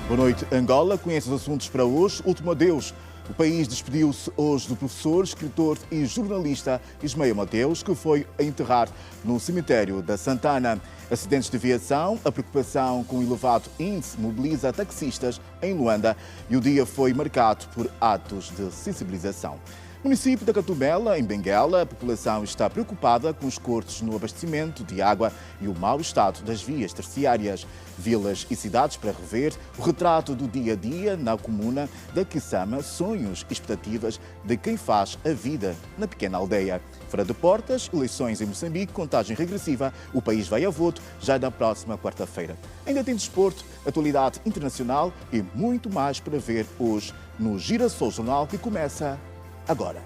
Boa noite. Angola conhece os assuntos para hoje. Último adeus. O país despediu-se hoje do professor, escritor e jornalista Ismael Mateus, que foi enterrado no cemitério da Santana. Acidentes de viação, a preocupação com o elevado índice mobiliza taxistas em Luanda e o dia foi marcado por atos de sensibilização. No município da Catumbela, em Benguela, a população está preocupada com os cortes no abastecimento de água e o mau estado das vias terciárias. Vilas e cidades para rever o retrato do dia-a-dia na comuna da Quissama, sonhos e expectativas de quem faz a vida na pequena aldeia. Fora de portas, eleições em Moçambique, contagem regressiva, o país vai a voto já na próxima quarta-feira. Ainda tem desporto, atualidade internacional e muito mais para ver hoje no Girassol Jornal, que começa agora.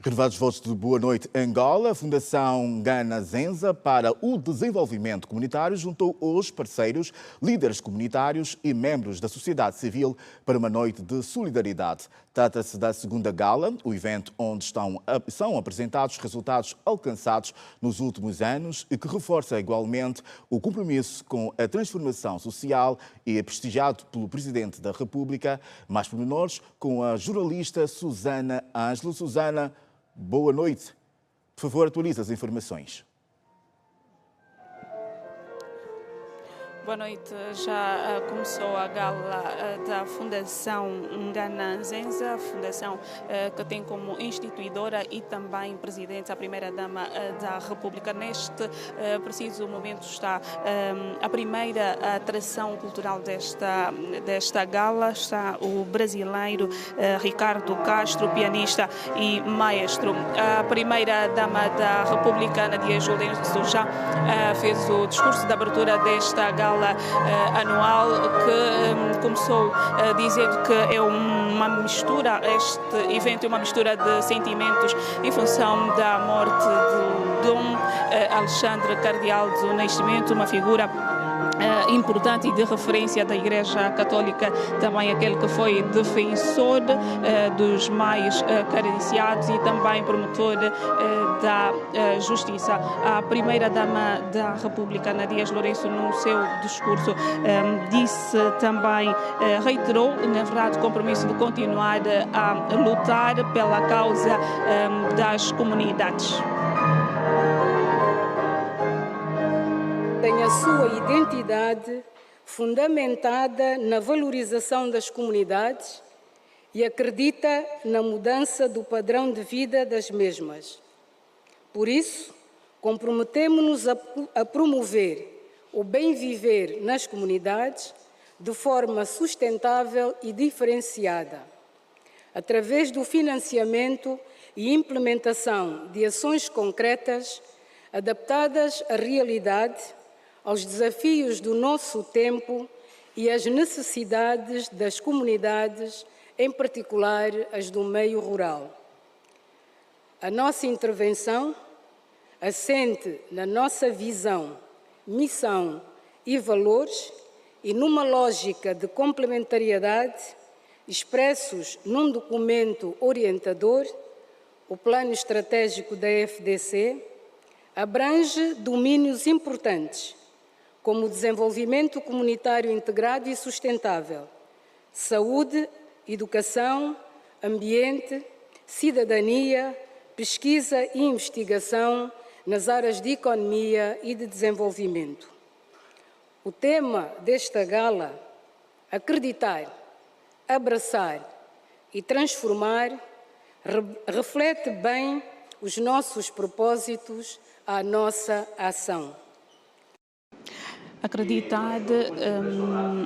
Renovados votos de boa noite, Angola. A Fundação Gana Zenza para o Desenvolvimento Comunitário juntou hoje parceiros, líderes comunitários e membros da sociedade civil para uma noite de solidariedade. Trata-se da segunda gala, o evento onde são apresentados resultados alcançados nos últimos anos e que reforça igualmente o compromisso com a transformação social e é prestigiado pelo Presidente da República. Mais pormenores com a jornalista Susana Ângelo. Susana, boa noite. Por favor, atualize as informações. Boa noite. Já começou a gala da Fundação Gana Zenza, fundação que tem como instituidora e também presidente a primeira-dama da República. Neste preciso momento está a primeira atração cultural desta gala. Está o brasileiro Ricardo Castro, pianista e maestro. A primeira-dama da República, Nadia Julenço, já fez o discurso de abertura desta gala anual, que começou dizendo que é uma mistura, este evento é uma mistura de sentimentos em função da morte do Dom Alexandre Cardeal do Nascimento, uma figura importante e de referência da Igreja Católica, também aquele que foi defensor dos mais carenciados e também promotor da justiça. A primeira-dama da República, Nadia Lourenço, no seu discurso disse também, reiterou, na verdade, o compromisso de continuar a lutar pela causa das comunidades. Tem a sua identidade fundamentada na valorização das comunidades e acredita na mudança do padrão de vida das mesmas. Por isso, comprometemo-nos a promover o bem viver nas comunidades de forma sustentável e diferenciada, através do financiamento e implementação de ações concretas adaptadas à realidade, aos desafios do nosso tempo e às necessidades das comunidades, em particular as do meio rural. A nossa intervenção assente na nossa visão, missão e valores e numa lógica de complementariedade expressos num documento orientador, o Plano Estratégico da FDC abrange domínios importantes, como o desenvolvimento comunitário integrado e sustentável, saúde, educação, ambiente, cidadania, pesquisa e investigação nas áreas de economia e de desenvolvimento. O tema desta gala, acreditar, abraçar e transformar, reflete bem os nossos propósitos, a nossa ação. Acreditar,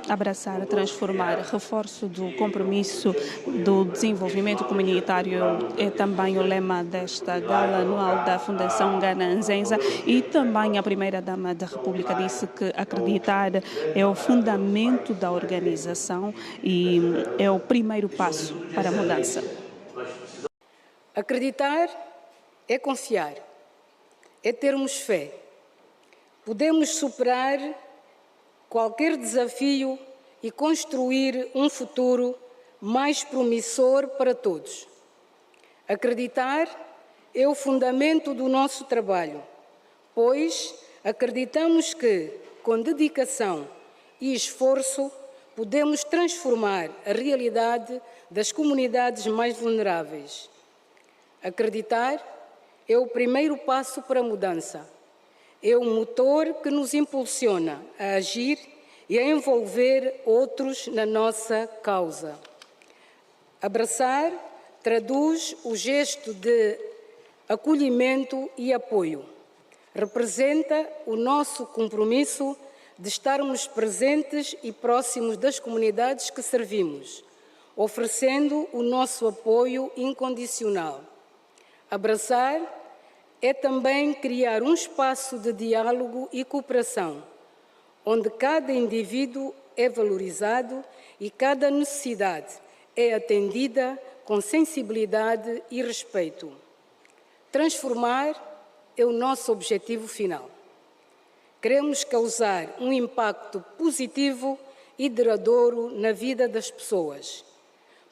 abraçar, transformar, reforço do compromisso do desenvolvimento comunitário é também o lema desta gala anual da Fundação Gana Zenza, e também a primeira-dama da República disse que acreditar é o fundamento da organização e é o primeiro passo para a mudança. Acreditar é confiar, é termos fé. Podemos superar qualquer desafio e construir um futuro mais promissor para todos. Acreditar é o fundamento do nosso trabalho, pois acreditamos que, com dedicação e esforço, podemos transformar a realidade das comunidades mais vulneráveis. Acreditar é o primeiro passo para a mudança. É o motor que nos impulsiona a agir e a envolver outros na nossa causa. Abraçar traduz o gesto de acolhimento e apoio. Representa o nosso compromisso de estarmos presentes e próximos das comunidades que servimos, oferecendo o nosso apoio incondicional. Abraçar é também criar um espaço de diálogo e cooperação, onde cada indivíduo é valorizado e cada necessidade é atendida com sensibilidade e respeito. Transformar é o nosso objetivo final. Queremos causar um impacto positivo e duradouro na vida das pessoas,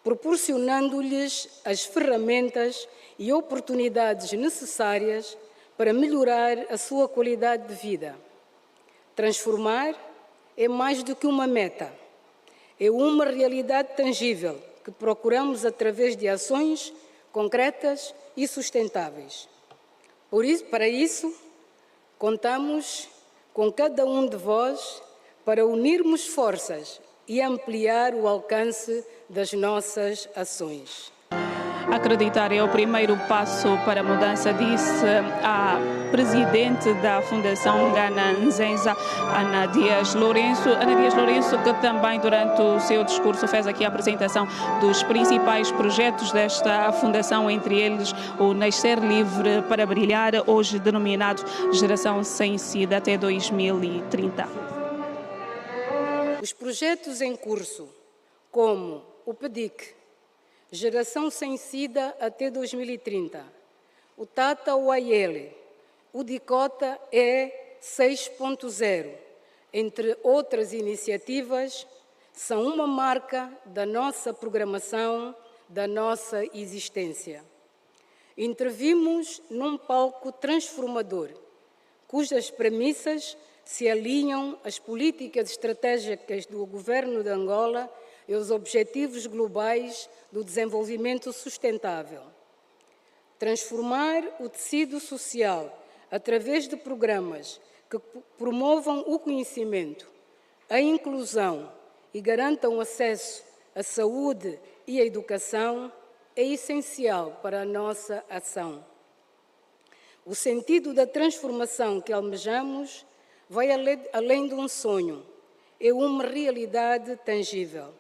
proporcionando-lhes as ferramentas e oportunidades necessárias para melhorar a sua qualidade de vida. Transformar é mais do que uma meta, é uma realidade tangível que procuramos através de ações concretas e sustentáveis. Para isso, contamos com cada um de vós para unirmos forças e ampliar o alcance das nossas ações. Acreditar é o primeiro passo para a mudança, disse a presidente da Fundação Ngana Nzenza, Ana Dias Lourenço. Ana Dias Lourenço, que também durante o seu discurso fez aqui a apresentação dos principais projetos desta fundação, entre eles o Nascer Livre para Brilhar, hoje denominado Geração Sem SIDA até 2030. Os projetos em curso, como o PEDIC, Geração Sem SIDA até 2030, o Tata Wayele, o Dicota E 6.0, entre outras iniciativas, são uma marca da nossa programação, da nossa existência. Intervimos num palco transformador, cujas premissas se alinham às políticas estratégicas do governo de Angola e os objetivos globais do desenvolvimento sustentável. Transformar o tecido social através de programas que promovam o conhecimento, a inclusão e garantam acesso à saúde e à educação é essencial para a nossa ação. O sentido da transformação que almejamos vai além de um sonho, é uma realidade tangível.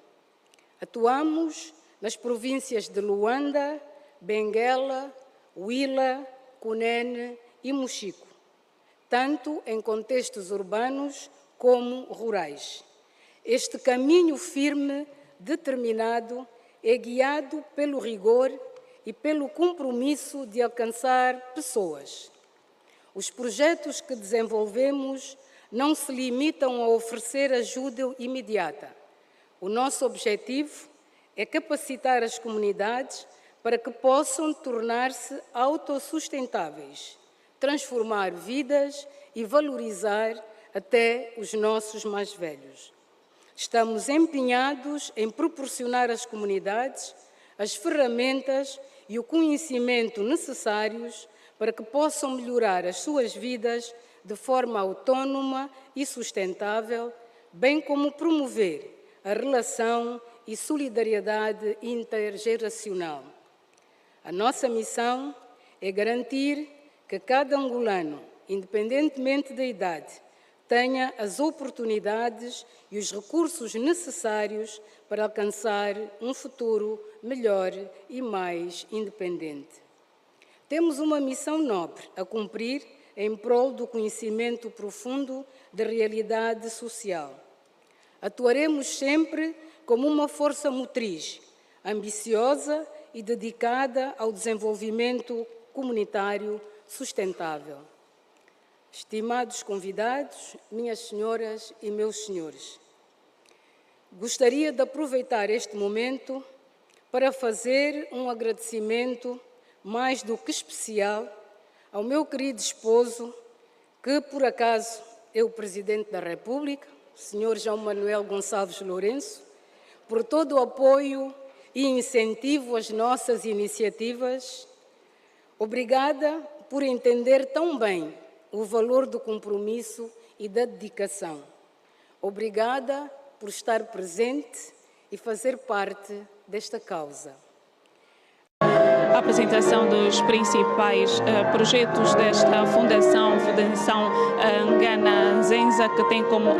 Atuamos nas províncias de Luanda, Benguela, Huila, Cunene e Mochico, tanto em contextos urbanos como rurais. Este caminho firme, determinado, é guiado pelo rigor e pelo compromisso de alcançar pessoas. Os projetos que desenvolvemos não se limitam a oferecer ajuda imediata. O nosso objetivo é capacitar as comunidades para que possam tornar-se autossustentáveis, transformar vidas e valorizar até os nossos mais velhos. Estamos empenhados em proporcionar às comunidades as ferramentas e o conhecimento necessários para que possam melhorar as suas vidas de forma autónoma e sustentável, bem como promover a relação e solidariedade intergeracional. A nossa missão é garantir que cada angolano, independentemente da idade, tenha as oportunidades e os recursos necessários para alcançar um futuro melhor e mais independente. Temos uma missão nobre a cumprir em prol do conhecimento profundo da realidade social. Atuaremos sempre como uma força motriz, ambiciosa e dedicada ao desenvolvimento comunitário sustentável. Estimados convidados, minhas senhoras e meus senhores, Gostaria de aproveitar este momento para fazer um agradecimento mais do que especial ao meu querido esposo, que por acaso é o Presidente da República, o Sr. João Manuel Gonçalves Lourenço, por todo o apoio e incentivo às nossas iniciativas. Obrigada por entender tão bem o valor do compromisso e da dedicação. Obrigada por estar presente e fazer parte desta causa. A apresentação dos principais projetos desta Fundação Ngana Nzenza, que tem como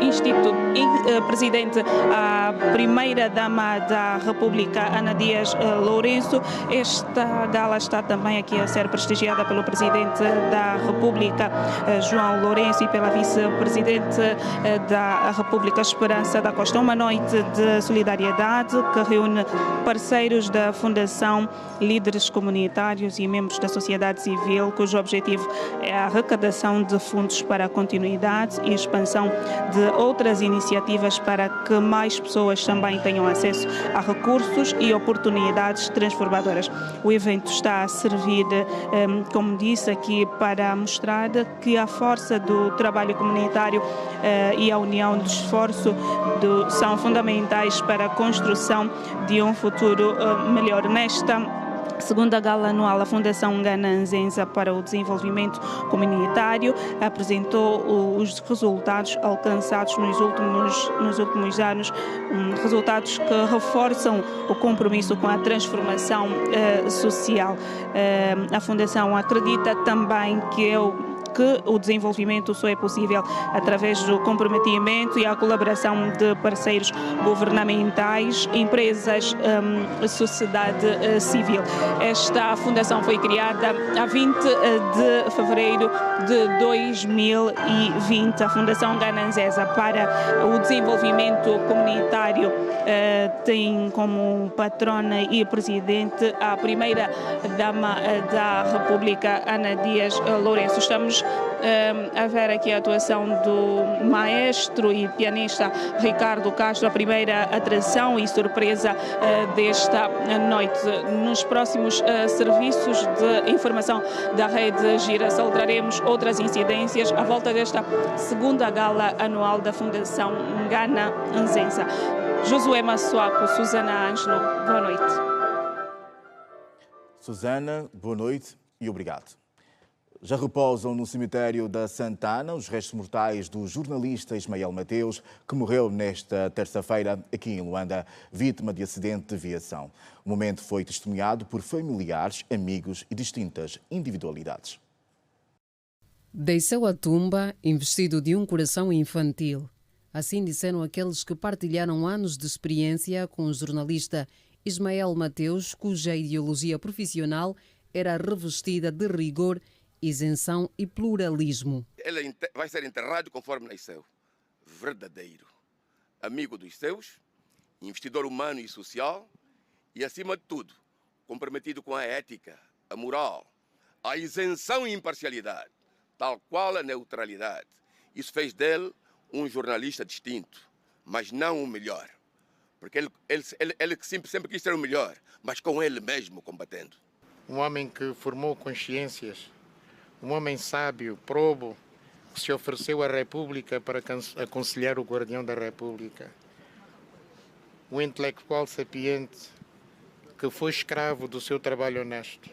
presidente a primeira-dama da República, Ana Dias Lourenço. Esta gala está também aqui a ser prestigiada pelo presidente da República, João Lourenço, e pela vice-presidente da República, Esperança da Costa. Uma noite de solidariedade que reúne parceiros da Fundação, líderes comunitários e membros da sociedade civil, cujo objetivo é a arrecadação de fundos para a continuidade e expansão de outras iniciativas para que mais pessoas também tenham acesso a recursos e oportunidades transformadoras. O evento está a servir, como disse aqui, para mostrar que a força do trabalho comunitário e a união do esforço são fundamentais para a construção de um futuro melhor. Nesta segunda gala anual, a Fundação Ngana Nzenza para o Desenvolvimento Comunitário apresentou os resultados alcançados nos últimos anos, resultados que reforçam o compromisso com a transformação social. A Fundação acredita também que o desenvolvimento só é possível através do comprometimento e a colaboração de parceiros governamentais, empresas, sociedade civil. Esta fundação foi criada a 20 de fevereiro de 2020. A Fundação Ngana Nzenza para o Desenvolvimento Comunitário tem como patrona e presidente a primeira-dama da República, Ana Dias Lourenço. Estamos a ver aqui a atuação do maestro e pianista Ricardo Castro, a primeira atração e surpresa desta noite. Nos próximos serviços de informação da Rede Girassol traremos outras incidências à volta desta segunda gala anual da Fundação Ngana Nzenza. Josué Massuaco, Susana Ângelo, boa noite. Susana, boa noite e obrigado. Já repousam no cemitério da Santana os restos mortais do jornalista Ismael Mateus, que morreu nesta terça-feira aqui em Luanda, vítima de acidente de viação. O momento foi testemunhado por familiares, amigos e distintas individualidades. Desceu a tumba investido de um coração infantil. Assim disseram aqueles que partilharam anos de experiência com o jornalista Ismael Mateus, cuja ideologia profissional era revestida de rigor, isenção e pluralismo. Ele vai ser enterrado conforme nasceu, verdadeiro, amigo dos seus, investidor humano e social e, acima de tudo, comprometido com a ética, a moral, a isenção e imparcialidade, tal qual a neutralidade. Isso fez dele um jornalista distinto, mas não o melhor, porque ele sempre quis ser o melhor, mas com ele mesmo combatendo. Um homem que formou consciências, um homem sábio, probo, que se ofereceu à República para aconselhar o guardião da República. Um intelectual sapiente que foi escravo do seu trabalho honesto.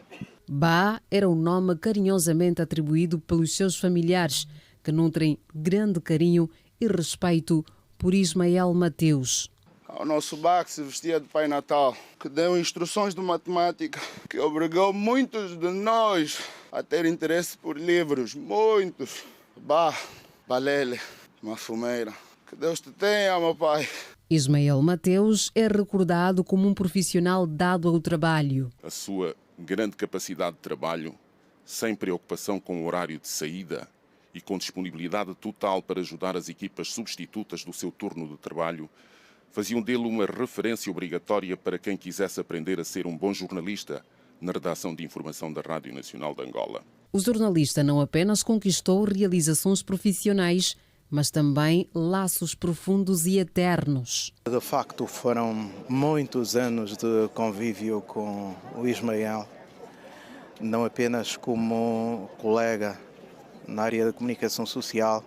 Bá era o nome carinhosamente atribuído pelos seus familiares, que nutrem grande carinho e respeito por Ismael Mateus. Ao nosso Bá, que se vestia de Pai Natal, que deu instruções de matemática, que obrigou muitos de nós a ter interesse por livros, muitos. Bá, Balele, Mafumeira, que Deus te tenha, meu pai. Ismael Mateus é recordado como um profissional dado ao trabalho. A sua grande capacidade de trabalho, sem preocupação com o horário de saída e com disponibilidade total para ajudar as equipas substitutas do seu turno de trabalho, faziam dele uma referência obrigatória para quem quisesse aprender a ser um bom jornalista na redação de informação da Rádio Nacional de Angola. O jornalista não apenas conquistou realizações profissionais, mas também laços profundos e eternos. De facto, foram muitos anos de convívio com o Ismael, não apenas como colega na área da comunicação social,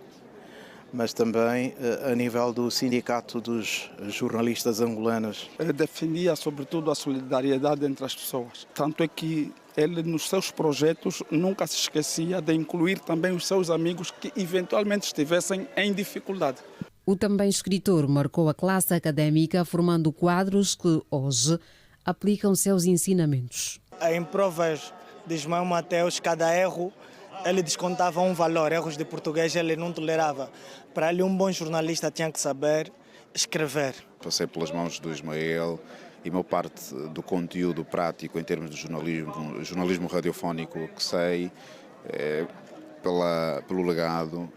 mas também a nível do Sindicato dos Jornalistas Angolanos. Ele defendia, sobretudo, a solidariedade entre as pessoas. Tanto é que ele, nos seus projetos, nunca se esquecia de incluir também os seus amigos que eventualmente estivessem em dificuldade. O também escritor marcou a classe académica, formando quadros que hoje aplicam seus ensinamentos. Em provas de Ismael Mateus, cada erro ele descontava um valor. Erros de português ele não tolerava. Para ele, um bom jornalista tinha que saber escrever. Passei pelas mãos do Ismael e uma parte do conteúdo prático em termos de jornalismo radiofónico que sei, pelo legado,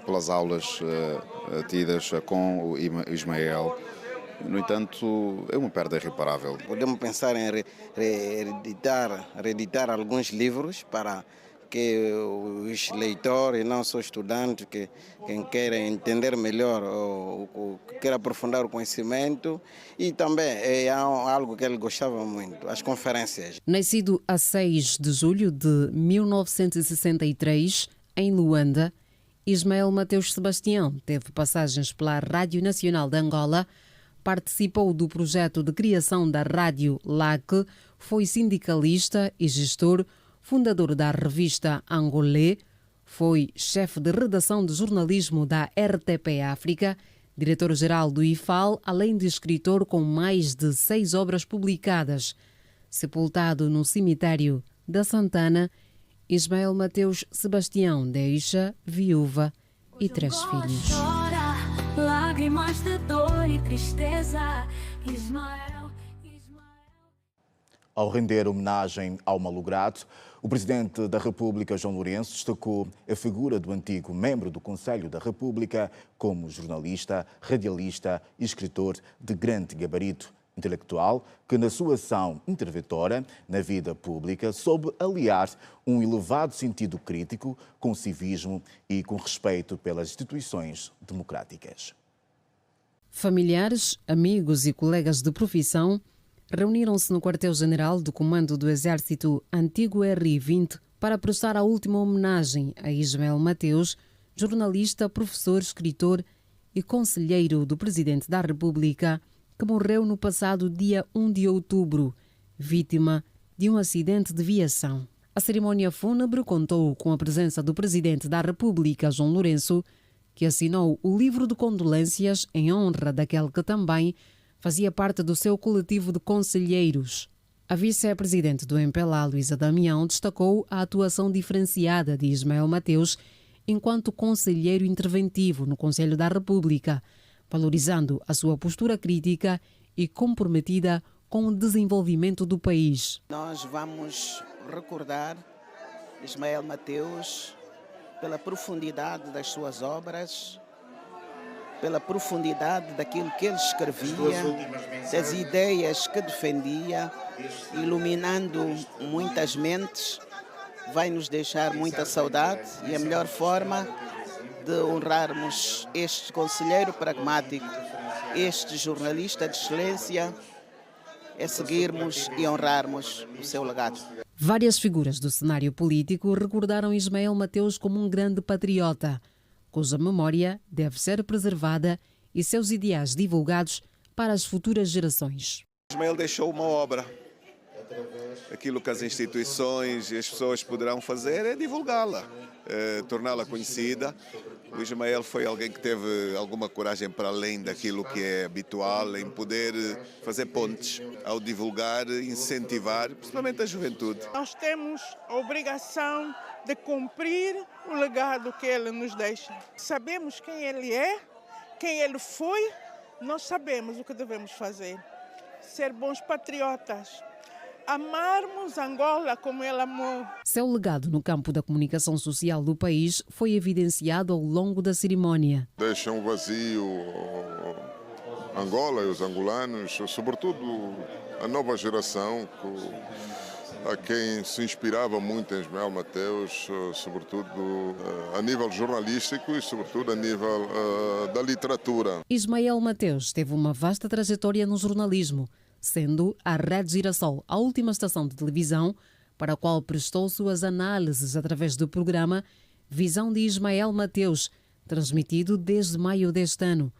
pelas aulas tidas com o Ismael. No entanto, é uma perda irreparável. Podemos pensar em reeditar alguns livros para que os leitores, não só estudantes, quem queira entender melhor ou queira aprofundar o conhecimento, e também é algo que ele gostava muito, as conferências. Nascido a 6 de julho de 1963, em Luanda, Ismael Mateus Sebastião teve passagens pela Rádio Nacional de Angola, participou do projeto de criação da Rádio LAC, foi sindicalista e gestor, fundador da revista Angolé, foi chefe de redação de jornalismo da RTP África, diretor-geral do IFAL, além de escritor com mais de 6 obras publicadas. Sepultado no cemitério da Santana, Ismael Mateus Sebastião deixa viúva e 3 filhos. Lágrimas de dor e tristeza, Ao render homenagem ao malogrado, o Presidente da República, João Lourenço, destacou a figura do antigo membro do Conselho da República como jornalista, radialista e escritor de grande gabarito intelectual que, na sua ação interventora na vida pública, soube aliar um elevado sentido crítico com civismo e com respeito pelas instituições democráticas. Familiares, amigos e colegas de profissão reuniram-se no quartel-general do Comando do Exército Antigo RI-20 para prestar a última homenagem a Ismael Mateus, jornalista, professor, escritor e conselheiro do Presidente da República, que morreu no passado dia 1 de outubro, vítima de um acidente de viação. A cerimónia fúnebre contou com a presença do Presidente da República, João Lourenço, que assinou o livro de condolências em honra daquele que também fazia parte do seu coletivo de conselheiros. A vice-presidente do MPLA, Luísa Damião, destacou a atuação diferenciada de Ismael Mateus enquanto conselheiro interventivo no Conselho da República, valorizando a sua postura crítica e comprometida com o desenvolvimento do país. Nós vamos recordar Ismael Mateus pela profundidade das suas obras, pela profundidade daquilo que ele escrevia, das ideias que defendia, iluminando muitas mentes, vai nos deixar muita saudade e a melhor forma de honrarmos este conselheiro pragmático, este jornalista de excelência, é seguirmos e honrarmos o seu legado. Várias figuras do cenário político recordaram Ismael Mateus como um grande patriota, cuja memória deve ser preservada e seus ideais divulgados para as futuras gerações. Ismael deixou uma obra. Aquilo que as instituições e as pessoas poderão fazer é divulgá-la, torná-la conhecida. O Ismael foi alguém que teve alguma coragem para além daquilo que é habitual, em poder fazer pontes ao divulgar, incentivar, principalmente a juventude. Nós temos a obrigação de cumprir o legado que ele nos deixa. Sabemos quem ele é, quem ele foi, nós sabemos o que devemos fazer. Ser bons patriotas. Amarmos Angola como ele amou. Seu legado no campo da comunicação social do país foi evidenciado ao longo da cerimónia. Deixa um vazio Angola e os angolanos, sobretudo a nova geração a quem se inspirava muito em Ismael Mateus, sobretudo a nível jornalístico e sobretudo a nível da literatura. Ismael Mateus teve uma vasta trajetória no jornalismo, sendo a Rede Girassol a última estação de televisão para a qual prestou suas análises através do programa Visão de Ismael Mateus, transmitido desde maio deste ano.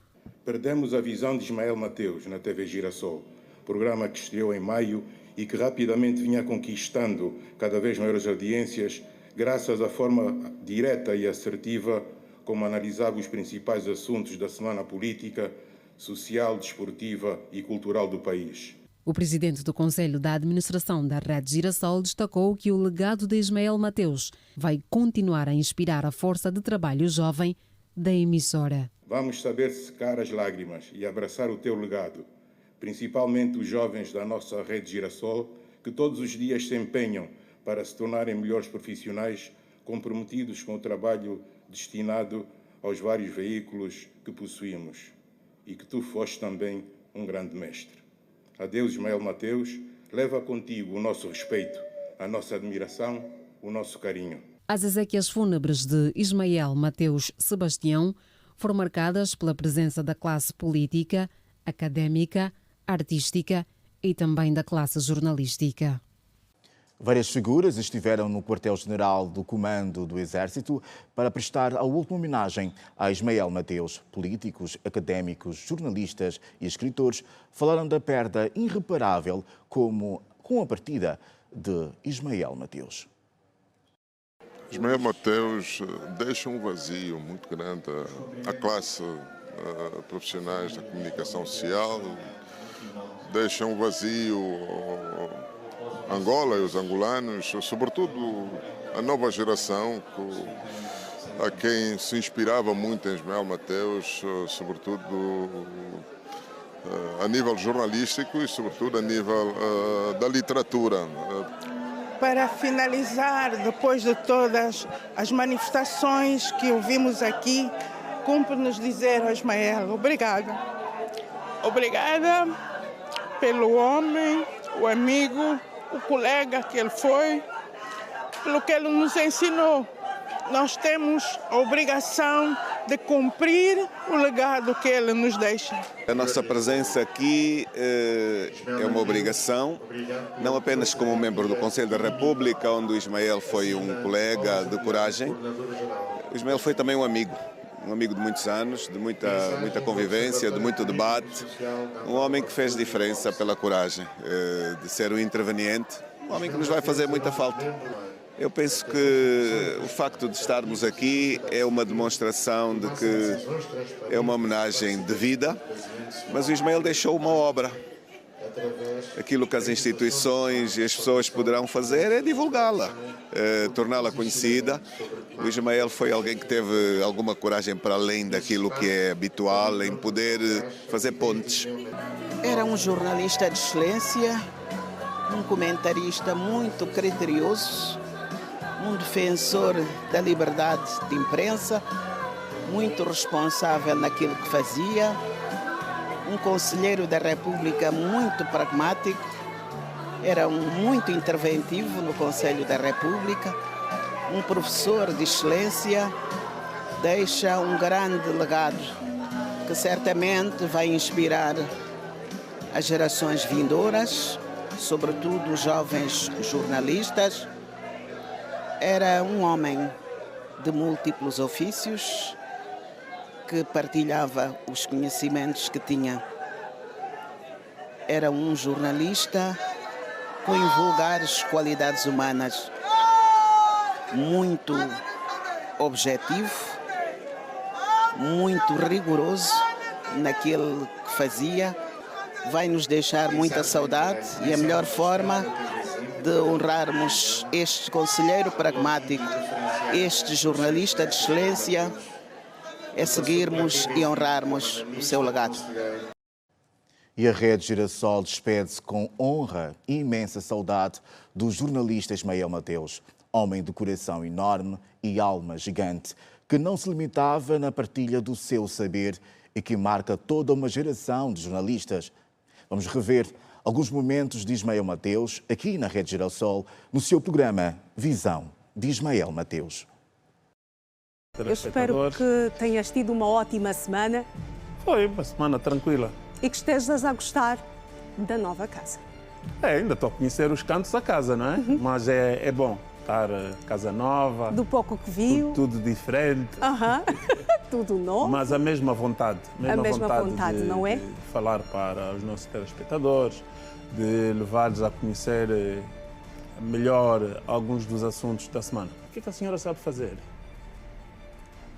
Perdemos a visão de Ismael Mateus na TV Girassol, programa que estreou em maio e que rapidamente vinha conquistando cada vez maiores audiências graças à forma direta e assertiva como analisava os principais assuntos da semana política, social, desportiva e cultural do país. O presidente do Conselho da Administração da Rede Girassol destacou que o legado de Ismael Mateus vai continuar a inspirar a força de trabalho jovem da emissora. Vamos saber secar as lágrimas e abraçar o teu legado, principalmente os jovens da nossa Rede Girassol, que todos os dias se empenham para se tornarem melhores profissionais, comprometidos com o trabalho destinado aos vários veículos que possuímos e que tu foste também um grande mestre. Adeus, Ismael Mateus, leva contigo o nosso respeito, a nossa admiração, o nosso carinho. As exéquias fúnebres de Ismael Mateus Sebastião foram marcadas pela presença da classe política, académica, artística e também da classe jornalística. Várias figuras estiveram no quartel-general do Comando do Exército para prestar a última homenagem a Ismael Mateus. Políticos, académicos, jornalistas e escritores falaram da perda irreparável com a partida de Ismael Mateus. Ismael Mateus deixa um vazio muito grande à classe profissionais da comunicação social, deixa um vazio Angola e os angolanos, sobretudo a nova geração, a quem se inspirava muito em Ismael Mateus, sobretudo a nível jornalístico e sobretudo a nível da literatura. Para finalizar, depois de todas as manifestações que ouvimos aqui, cumpre-nos dizer ao Ismael, obrigada. Obrigada pelo homem, o amigo, o colega que ele foi, pelo que ele nos ensinou. Nós temos a obrigação de cumprir o legado que ele nos deixa. A nossa presença aqui é uma obrigação, não apenas como membro do Conselho da República, onde o Ismael foi um colega de coragem. O Ismael foi também um amigo de muitos anos, de muita convivência, de muito debate. Um homem que fez diferença pela coragem de ser um interveniente, um homem que nos vai fazer muita falta. Eu penso que o facto de estarmos aqui é uma demonstração de que é uma homenagem de vida, mas o Ismael deixou uma obra. Aquilo que as instituições e as pessoas poderão fazer é divulgá-la, torná-la conhecida. O Ismael foi alguém que teve alguma coragem para além daquilo que é habitual, em poder fazer pontes. Era um jornalista de excelência, um comentarista muito criterioso, um defensor da liberdade de imprensa, muito responsável naquilo que fazia, um conselheiro da República muito pragmático, era muito interventivo no Conselho da República, um professor de excelência, deixa um grande legado que certamente vai inspirar as gerações vindouras, sobretudo os jovens jornalistas. Era um homem de múltiplos ofícios que partilhava os conhecimentos que tinha. Era um jornalista com vulgares qualidades humanas, muito objetivo, muito rigoroso naquilo que fazia. Vai nos deixar muita saudade e a melhor forma de honrarmos este conselheiro pragmático, este jornalista de excelência, é seguirmos e honrarmos o seu legado. E a Rede Girassol despede-se com honra e imensa saudade do jornalista Ismael Mateus, homem de coração enorme e alma gigante, que não se limitava na partilha do seu saber e que marca toda uma geração de jornalistas. Vamos rever alguns momentos de Ismael Mateus, aqui na Rede Girassol, no seu programa Visão de Ismael Mateus. Eu espero que tenhas tido uma ótima semana. Foi uma semana tranquila. E que estejas a gostar da nova casa. Ainda estou a conhecer os cantos da casa, não é? Mas é bom estar casa nova. Do pouco que viu. Tudo diferente. Tudo novo. Mas a mesma vontade. A mesma vontade, não é? De falar para os nossos telespectadores, de levar-lhes a conhecer melhor alguns dos assuntos da semana. O que é que a senhora sabe fazer?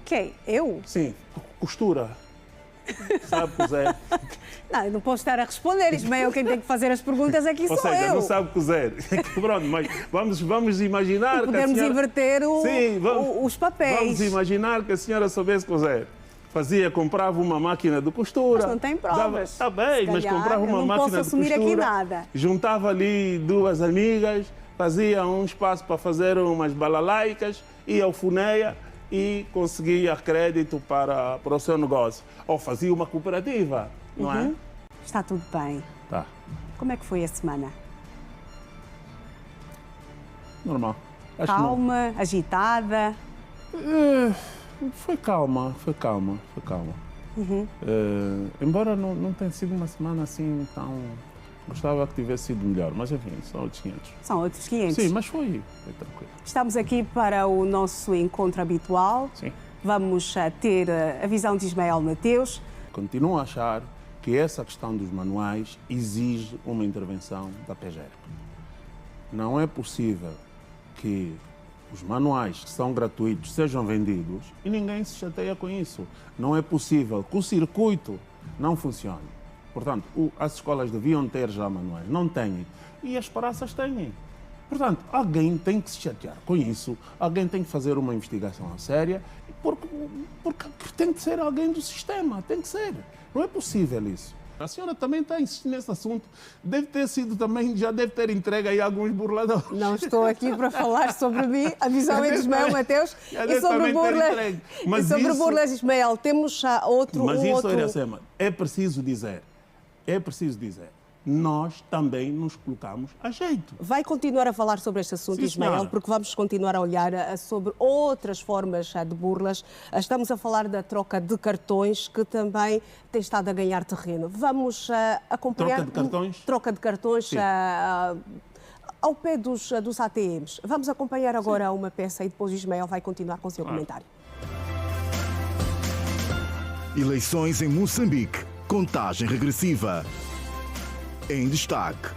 Quem? Eu? Sim, costura. Sabe cozer? Não, eu não posso estar a responder. Ismael, quem tem que fazer as perguntas aqui sou eu. Ou seja, não sabe cozer. Pronto, mas vamos imaginar que podemos a senhora... inverter os papéis. Vamos imaginar que a senhora soubesse cozer. Comprava uma máquina de costura. Mas não tem provas. Está bem, mas comprava uma máquina de costura. Não posso assumir aqui nada. Juntava ali duas amigas, fazia um espaço para fazer umas balalaicas, ia ao Funeia e conseguia crédito para o seu negócio. Ou fazia uma cooperativa, não é? Está tudo bem. Tá. Como é que foi a semana? Normal. Calma, agitada? Foi calma. Embora não tenha sido uma semana assim tão... Gostava que tivesse sido melhor, mas enfim, são outros 500. São outros 500? Sim, mas foi tranquilo. Estamos aqui para o nosso encontro habitual. Sim. Vamos ter a visão de Ismael Mateus. Continuo a achar que essa questão dos manuais exige uma intervenção da PGR. Não é possível que os manuais que são gratuitos sejam vendidos e ninguém se chateia com isso. Não é possível que o circuito não funcione. Portanto, as escolas deviam ter já manuais, não têm. E as praças têm. Portanto, alguém tem que se chatear com isso, alguém tem que fazer uma investigação séria, porque tem que ser alguém do sistema, tem que ser. Não é possível isso. A senhora também está insistindo nesse assunto. Deve ter sido também, já deve ter entregue aí alguns burladores. Não estou aqui para falar sobre mim, a visão é de Ismael Mateus e sobre burlas. E sobre burlas, Ismael, temos já outro... Mas isso, Iracema, é preciso dizer, nós também nos colocamos a jeito. Vai continuar a falar sobre este assunto, Sim, Ismael, senhora. porque vamos continuar a olhar sobre outras formas de burlas. Estamos a falar da troca de cartões, que também tem estado a ganhar terreno. Vamos acompanhar... Troca de cartões? Troca de cartões ao pé dos ATMs. Vamos acompanhar agora uma peça e depois o Ismael vai continuar com o seu comentário. Eleições em Moçambique. Contagem regressiva. Em destaque.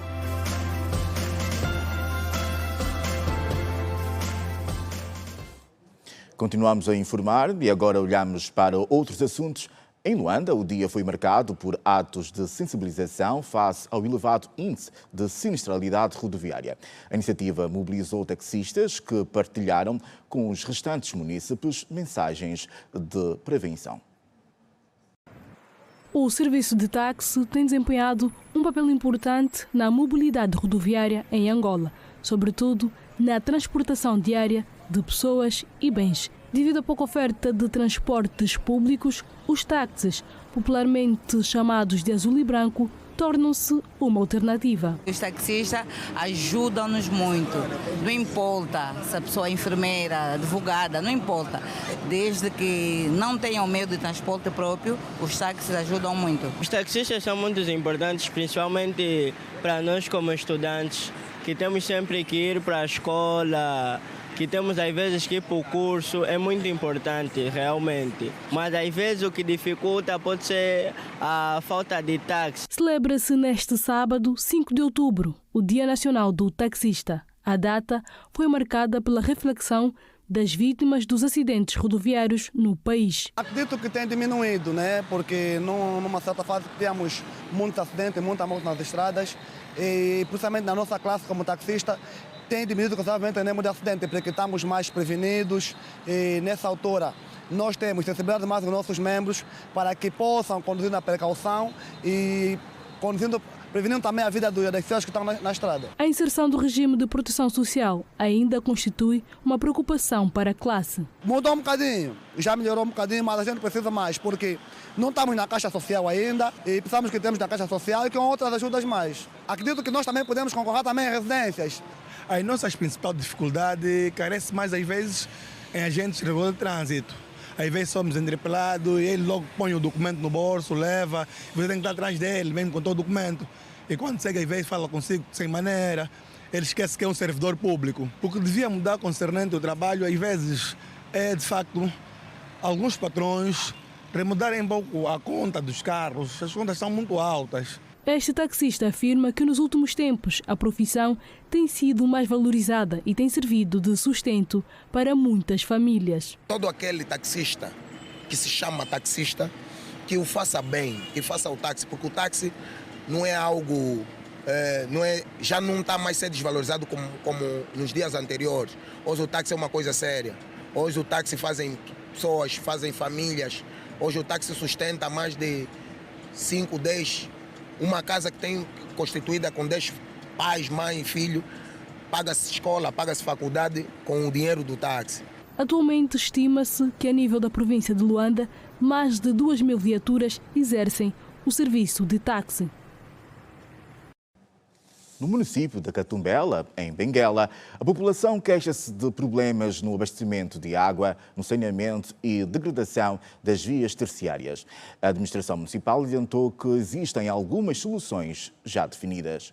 Continuamos a informar e agora olhamos para outros assuntos. Em Luanda, o dia foi marcado por atos de sensibilização face ao elevado índice de sinistralidade rodoviária. A iniciativa mobilizou taxistas que partilharam com os restantes munícipes mensagens de prevenção. O serviço de táxi tem desempenhado um papel importante na mobilidade rodoviária em Angola, sobretudo na transportação diária de pessoas e bens. Devido à pouca oferta de transportes públicos, os táxis, popularmente chamados de azul e branco, tornam-se uma alternativa. Os taxistas ajudam-nos muito, não importa se a pessoa é enfermeira, advogada, não importa. Desde que não tenham meio de transporte próprio, os táxis ajudam muito. Os taxistas são muito importantes, principalmente para nós como estudantes, que temos sempre que ir para a escola, que temos às vezes que ir para o curso, é muito importante realmente. Mas às vezes o que dificulta pode ser a falta de táxi. Celebra-se neste sábado, 5 de outubro, o Dia Nacional do Taxista. A data foi marcada pela reflexão das vítimas dos acidentes rodoviários no país. Acredito que tem diminuído, né? Porque numa certa fase temos muitos acidentes, muita morte nas estradas e principalmente na nossa classe como taxista tem diminuído consideravelmente o número de acidentes, porque estamos mais prevenidos e nessa altura nós temos sensibilidade mais os nossos membros para que possam conduzir na precaução e conduzindo prevenindo também a vida das pessoas que estão na estrada. A inserção do regime de proteção social ainda constitui uma preocupação para a classe. Mudou um bocadinho, já melhorou um bocadinho, mas a gente precisa mais, porque não estamos na Caixa Social ainda e precisamos que temos na Caixa Social e com outras ajudas mais. Acredito que nós também podemos concorrer também em residências. As nossas principais dificuldades carecem mais às vezes em agentes reguladores de trânsito. Às vezes somos interpelados e ele logo põe o documento no bolso, leva, você tem que estar atrás dele, mesmo com todo o documento. E quando chega às vezes fala consigo sem maneira, ele esquece que é um servidor público. O que devia mudar concernente o trabalho às vezes é de facto alguns patrões remudarem um pouco a conta dos carros, as contas são muito altas. Este taxista afirma que nos últimos tempos a profissão tem sido mais valorizada e tem servido de sustento para muitas famílias. Todo aquele taxista que se chama taxista, que o faça bem, que faça o táxi, porque o táxi não é algo, já não está mais ser desvalorizado como nos dias anteriores. Hoje o táxi é uma coisa séria. Hoje o táxi fazem pessoas, fazem famílias. Hoje o táxi sustenta mais de 5, 10. Uma casa que tem constituída com 10 pais, mãe e filho, paga-se escola, paga-se faculdade com o dinheiro do táxi. Atualmente estima-se que a nível da província de Luanda, mais de 2.000 viaturas exercem o serviço de táxi. No município de Catumbela, em Benguela, a população queixa-se de problemas no abastecimento de água, no saneamento e degradação das vias terciárias. A administração municipal adiantou que existem algumas soluções já definidas.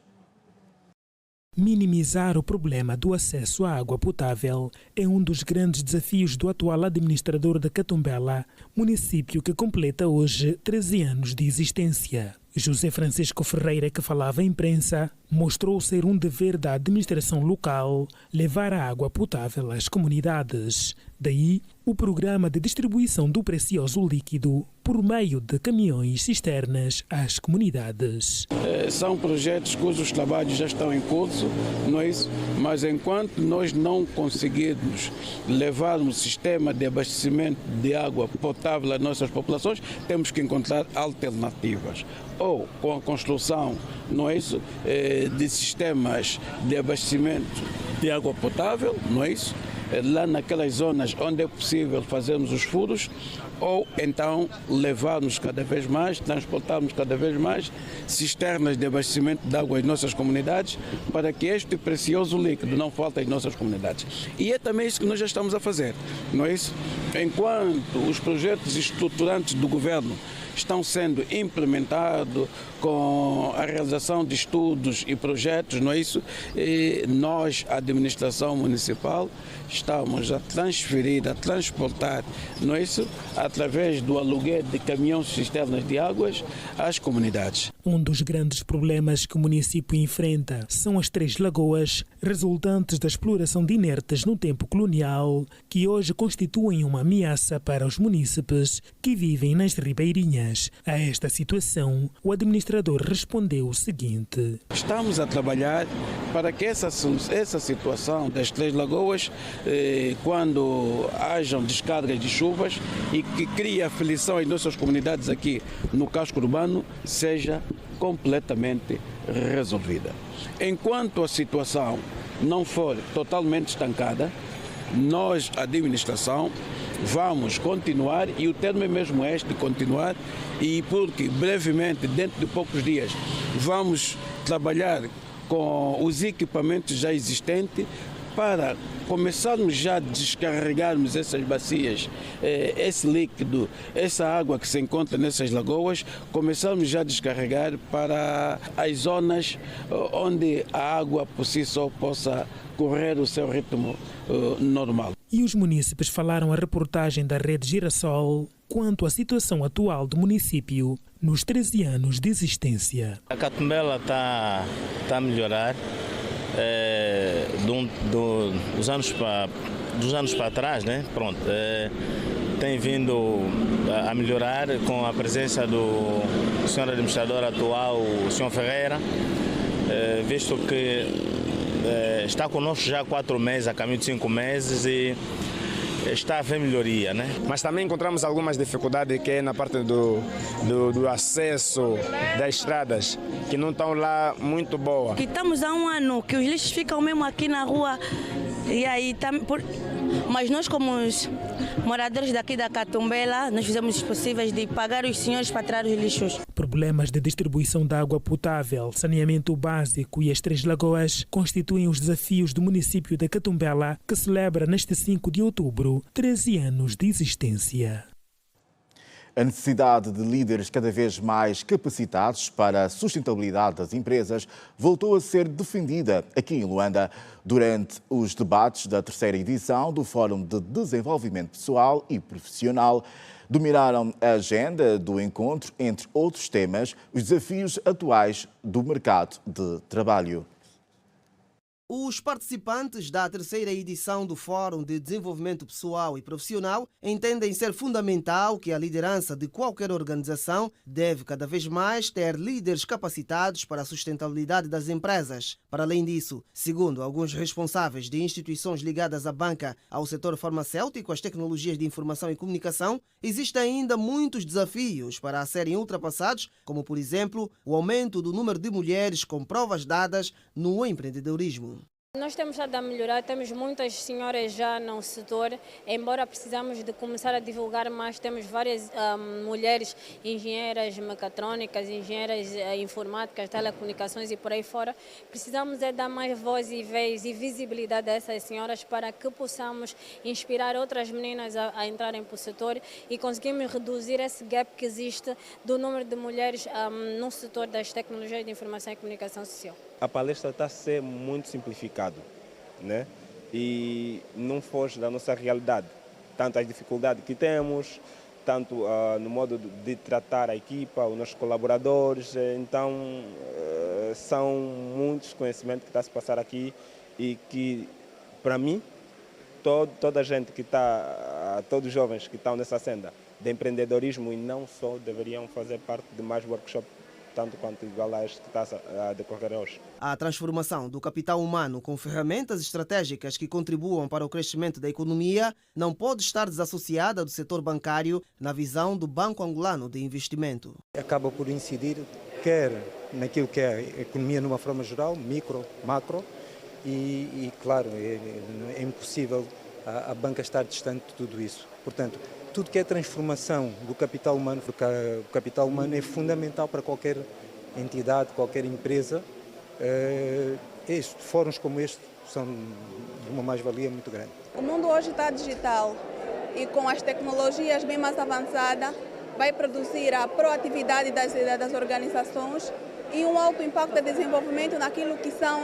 Minimizar o problema do acesso à água potável é um dos grandes desafios do atual administrador de Catumbela, município que completa hoje 13 anos de existência. José Francisco Ferreira, que falava à imprensa, mostrou ser um dever da administração local levar a água potável às comunidades. Daí, o programa de distribuição do precioso líquido por meio de caminhões cisternas às comunidades. São projetos cujos trabalhos já estão em curso, não é isso? Mas enquanto nós não conseguirmos levar um sistema de abastecimento de água potável às nossas populações, temos que encontrar alternativas. Ou com a construção, não é isso, de sistemas de abastecimento de água potável, não é isso? Lá naquelas zonas onde é possível fazermos os furos, ou então levarmos cada vez mais, transportarmos cada vez mais cisternas de abastecimento de água às nossas comunidades, para que este precioso líquido não falte às nossas comunidades. E é também isso que nós já estamos a fazer, não é isso? Enquanto os projetos estruturantes do governo estão sendo implementados com a realização de estudos e projetos, não é isso? E nós, a administração municipal, estamos a transferir, a transportar, não é isso? Através do aluguer de caminhões cisternas de águas às comunidades. Um dos grandes problemas que o município enfrenta são as 3 lagoas resultantes da exploração de inertes no tempo colonial, que hoje constituem uma ameaça para os munícipes que vivem nas ribeirinhas. A esta situação, o administrador respondeu o seguinte: estamos a trabalhar para que essa situação das 3 lagoas, quando hajam descargas de chuvas e que cria aflição às nossas comunidades aqui no casco urbano, seja completamente resolvida. Enquanto a situação não for totalmente estancada, nós, a administração, vamos continuar, e o termo é mesmo este, continuar, e porque brevemente, dentro de poucos dias, vamos trabalhar com os equipamentos já existentes para começarmos já a descarregarmos essas bacias, esse líquido, essa água que se encontra nessas lagoas, começarmos já a descarregar para as zonas onde a água por si só possa correr o seu ritmo normal. E os munícipes falaram à reportagem da Rede Girassol quanto à situação atual do município nos 13 anos de existência. A Catumbela está a melhorar. Dos anos para trás, né? Pronto, tem vindo a melhorar com a presença do senhor administrador atual, o senhor Ferreira, visto que está conosco já há 4 meses, a caminho de 5 meses, e está a haver melhoria, né? Mas também encontramos algumas dificuldades que é na parte do acesso das estradas, que não estão lá muito boa. Que estamos há um ano que os lixos ficam mesmo aqui na rua e aí mas nós como os moradores daqui da Catumbela, nós fizemos os possíveis de pagar os senhores para tirar os lixos. Problemas de distribuição de água potável, saneamento básico e as Três Lagoas constituem os desafios do município de Catumbela, que celebra neste 5 de outubro 13 anos de existência. A necessidade de líderes cada vez mais capacitados para a sustentabilidade das empresas voltou a ser defendida aqui em Luanda durante os debates da terceira edição do Fórum de Desenvolvimento Pessoal e Profissional. Dominaram a agenda do encontro, entre outros temas, os desafios atuais do mercado de trabalho. Os participantes da terceira edição do Fórum de Desenvolvimento Pessoal e Profissional entendem ser fundamental que a liderança de qualquer organização deve cada vez mais ter líderes capacitados para a sustentabilidade das empresas. Para além disso, segundo alguns responsáveis de instituições ligadas à banca, ao setor farmacêutico, às tecnologias de informação e comunicação, existem ainda muitos desafios para serem ultrapassados, como, por exemplo, o aumento do número de mulheres com provas dadas no empreendedorismo. Nós temos estado a melhorar, temos muitas senhoras já no setor, embora precisamos de começar a divulgar mais, temos várias mulheres engenheiras mecatrônicas, engenheiras informáticas, telecomunicações e por aí fora. Precisamos é dar mais voz e vez e visibilidade a essas senhoras para que possamos inspirar outras meninas a entrarem para o setor e conseguimos reduzir esse gap que existe do número de mulheres no setor das tecnologias de informação e comunicação social. A palestra está a ser muito simplificada, né? E não foge da nossa realidade, tanto as dificuldades que temos, tanto no modo de tratar a equipa, os nossos colaboradores. Então, são muitos conhecimentos que está a se passar aqui e que, para mim, toda a gente que está, todos os jovens que estão nessa senda de empreendedorismo e não só, deveriam fazer parte de mais workshops, tanto quanto igual a este que está a decorrer hoje. A transformação do capital humano com ferramentas estratégicas que contribuam para o crescimento da economia não pode estar desassociada do setor bancário na visão do Banco Angolano de Investimento. Acaba por incidir quer naquilo que é a economia numa forma geral, micro, macro, e claro, é impossível a banca estar distante de tudo isso. Portanto, tudo que é transformação do capital humano, porque o capital humano é fundamental para qualquer entidade, qualquer empresa. Fóruns como este são de uma mais-valia muito grande. O mundo hoje está digital e com as tecnologias bem mais avançadas vai produzir a proatividade das organizações e um alto impacto de desenvolvimento naquilo que são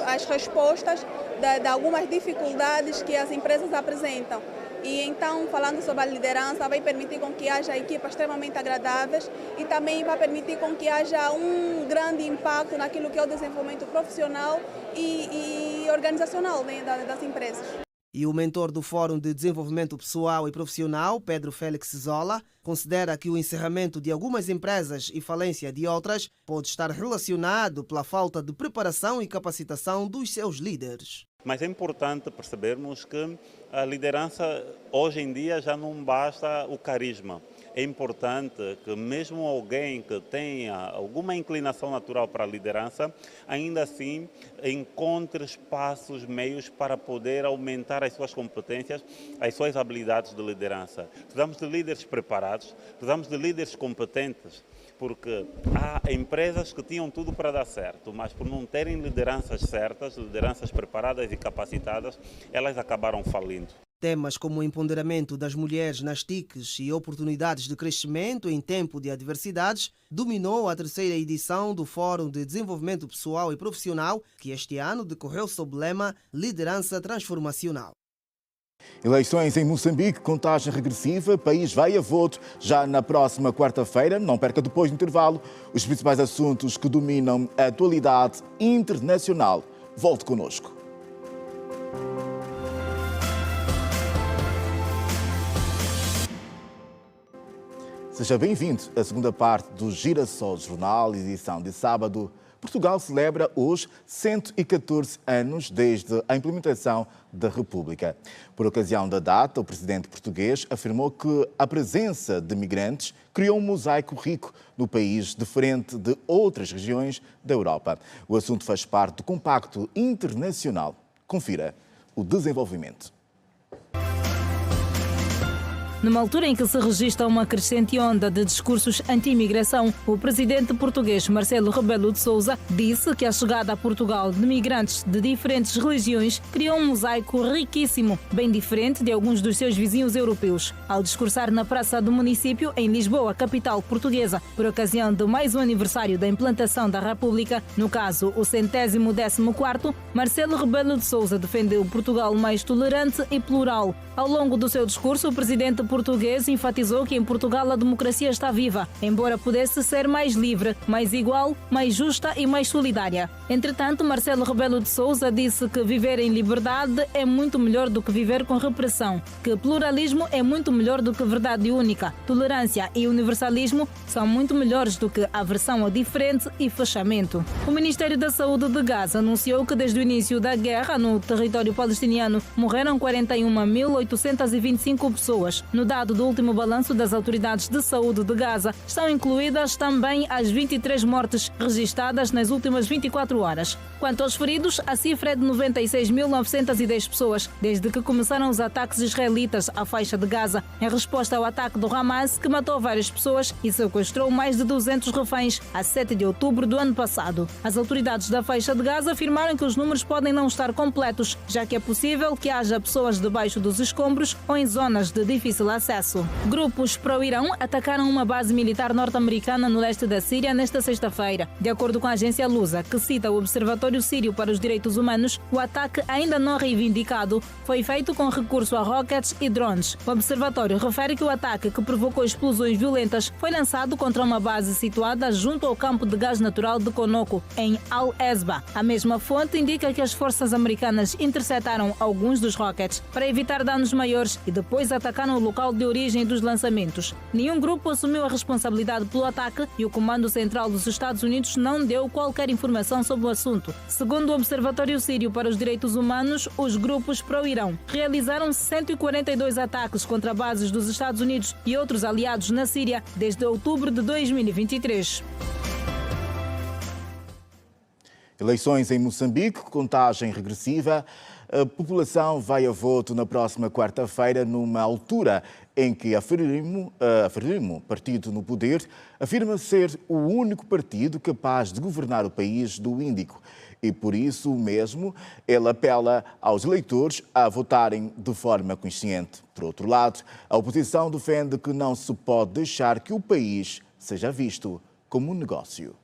as respostas de algumas dificuldades que as empresas apresentam. E então, falando sobre a liderança, vai permitir com que haja equipas extremamente agradáveis e também vai permitir com que haja um grande impacto naquilo que é o desenvolvimento profissional e organizacional das empresas. E o mentor do Fórum de Desenvolvimento Pessoal e Profissional, Pedro Félix Zola, considera que o encerramento de algumas empresas e falência de outras pode estar relacionado pela falta de preparação e capacitação dos seus líderes. Mas é importante percebermos que a liderança hoje em dia já não basta o carisma. É importante que mesmo alguém que tenha alguma inclinação natural para a liderança, ainda assim encontre espaços, meios para poder aumentar as suas competências, as suas habilidades de liderança. Precisamos de líderes preparados, precisamos de líderes competentes, porque há empresas que tinham tudo para dar certo, mas por não terem lideranças certas, lideranças preparadas e capacitadas, elas acabaram falindo. Temas como o empoderamento das mulheres nas TICs e oportunidades de crescimento em tempo de adversidades dominou a terceira edição do Fórum de Desenvolvimento Pessoal e Profissional, que este ano decorreu sob o lema Liderança Transformacional. Eleições em Moçambique, contagem regressiva, país vai a voto já na próxima quarta-feira. Não perca depois do intervalo os principais assuntos que dominam a atualidade internacional. Volte connosco. Seja bem-vindo à segunda parte do Girassol Jornal, edição de sábado, Portugal celebra hoje 114 anos desde a implementação da República. Por ocasião da data, o presidente português afirmou que a presença de migrantes criou um mosaico rico no país, diferente de outras regiões da Europa. O assunto faz parte do Compacto Internacional. Confira o desenvolvimento. Numa altura em que se registra uma crescente onda de discursos anti-imigração, o presidente português Marcelo Rebelo de Sousa disse que a chegada a Portugal de migrantes de diferentes religiões criou um mosaico riquíssimo, bem diferente de alguns dos seus vizinhos europeus. Ao discursar na Praça do Município, em Lisboa, capital portuguesa, por ocasião de mais um aniversário da implantação da República, no caso o 114º, Marcelo Rebelo de Sousa defendeu Portugal mais tolerante e plural. Ao longo do seu discurso, o presidente português enfatizou que em Portugal a democracia está viva, embora pudesse ser mais livre, mais igual, mais justa e mais solidária. Entretanto, Marcelo Rebelo de Sousa disse que viver em liberdade é muito melhor do que viver com repressão, que pluralismo é muito melhor do que verdade única, tolerância e universalismo são muito melhores do que aversão ao diferente e fechamento. O Ministério da Saúde de Gaza anunciou que desde o início da guerra no território palestiniano morreram 41.825 pessoas. No dado do último balanço das autoridades de saúde de Gaza, estão incluídas também as 23 mortes registradas nas últimas 24 horas. Quanto aos feridos, a cifra é de 96.910 pessoas, desde que começaram os ataques israelitas à faixa de Gaza, em resposta ao ataque do Hamas, que matou várias pessoas e sequestrou mais de 200 reféns a 7 de outubro do ano passado. As autoridades da faixa de Gaza afirmaram que os números podem não estar completos, já que é possível que haja pessoas debaixo dos escombros ou em zonas de difícil acesso. Grupos pró-Irão atacaram uma base militar norte-americana no leste da Síria nesta sexta-feira. De acordo com a agência Lusa, que cita o Observatório Sírio para os Direitos Humanos, o ataque, ainda não reivindicado, foi feito com recurso a rockets e drones. O observatório refere que o ataque, que provocou explosões violentas, foi lançado contra uma base situada junto ao campo de gás natural de Konoko, em Al-Esba. A mesma fonte indica que as forças americanas interceptaram alguns dos rockets para evitar danos maiores e depois atacaram o local de origem dos lançamentos. Nenhum grupo assumiu a responsabilidade pelo ataque e o Comando Central dos Estados Unidos não deu qualquer informação sobre o assunto. Segundo o Observatório Sírio para os Direitos Humanos, os grupos pró-Irão realizaram 142 ataques contra bases dos Estados Unidos e outros aliados na Síria desde outubro de 2023. Eleições em Moçambique, contagem regressiva. A população vai a voto na próxima quarta-feira, numa altura em que a Frelimo, partido no poder, afirma ser o único partido capaz de governar o país do Índico. E por isso mesmo, ele apela aos eleitores a votarem de forma consciente. Por outro lado, a oposição defende que não se pode deixar que o país seja visto como um negócio.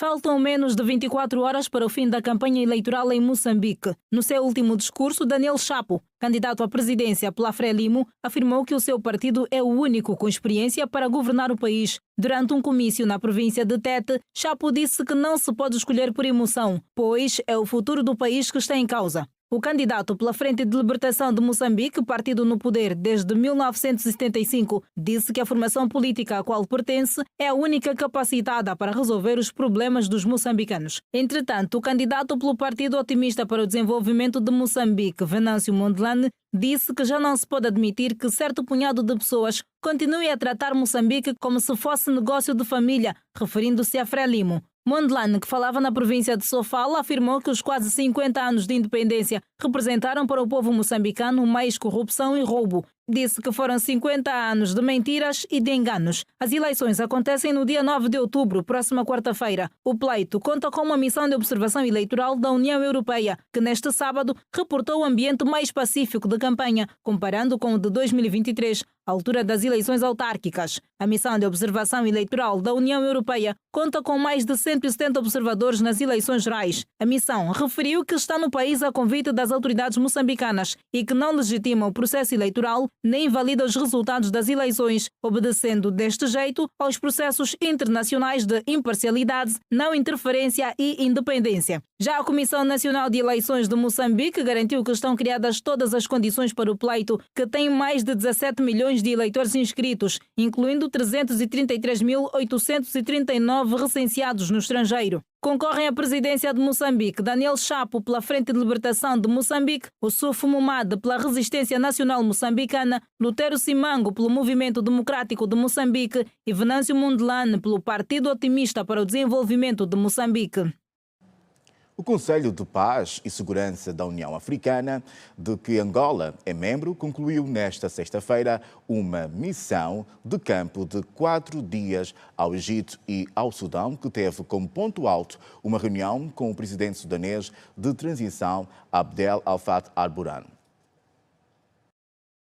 Faltam menos de 24 horas para o fim da campanha eleitoral em Moçambique. No seu último discurso, Daniel Chapo, candidato à presidência pela Frelimo, afirmou que o seu partido é o único com experiência para governar o país. Durante um comício na província de Tete, Chapo disse que não se pode escolher por emoção, pois é o futuro do país que está em causa. O candidato pela Frente de Libertação de Moçambique, partido no poder desde 1975, disse que a formação política à qual pertence é a única capacitada para resolver os problemas dos moçambicanos. Entretanto, o candidato pelo Partido Otimista para o Desenvolvimento de Moçambique, Venâncio Mondlane, disse que já não se pode admitir que certo punhado de pessoas continue a tratar Moçambique como se fosse negócio de família, referindo-se a Frelimo. Mondlane, que falava na província de Sofala, afirmou que os quase 50 anos de independência representaram para o povo moçambicano mais corrupção e roubo. Disse que foram 50 anos de mentiras e de enganos. As eleições acontecem no dia 9 de outubro, próxima quarta-feira. O pleito conta com uma missão de observação eleitoral da União Europeia, que neste sábado reportou o ambiente mais pacífico de campanha, comparando com o de 2023, altura das eleições autárquicas. A missão de observação eleitoral da União Europeia conta com mais de 170 observadores nas eleições gerais. A missão referiu que está no país a convite das autoridades moçambicanas e que não legitima o processo eleitoral nem invalida os resultados das eleições, obedecendo deste jeito aos processos internacionais de imparcialidade, não interferência e independência. Já a Comissão Nacional de Eleições de Moçambique garantiu que estão criadas todas as condições para o pleito, que tem mais de 17 milhões de eleitores inscritos, incluindo 333.839 recenseados no estrangeiro. Concorrem à presidência de Moçambique Daniel Chapo pela Frente de Libertação de Moçambique, Ossuf Momad pela Resistência Nacional Moçambicana, Lutero Simango pelo Movimento Democrático de Moçambique e Venâncio Mondelane pelo Partido Otimista para o Desenvolvimento de Moçambique. O Conselho de Paz e Segurança da União Africana, de que Angola é membro, concluiu nesta sexta-feira uma missão de campo de 4 dias ao Egito e ao Sudão, que teve como ponto alto uma reunião com o presidente sudanês de transição, Abdel Fattah al-Burhan.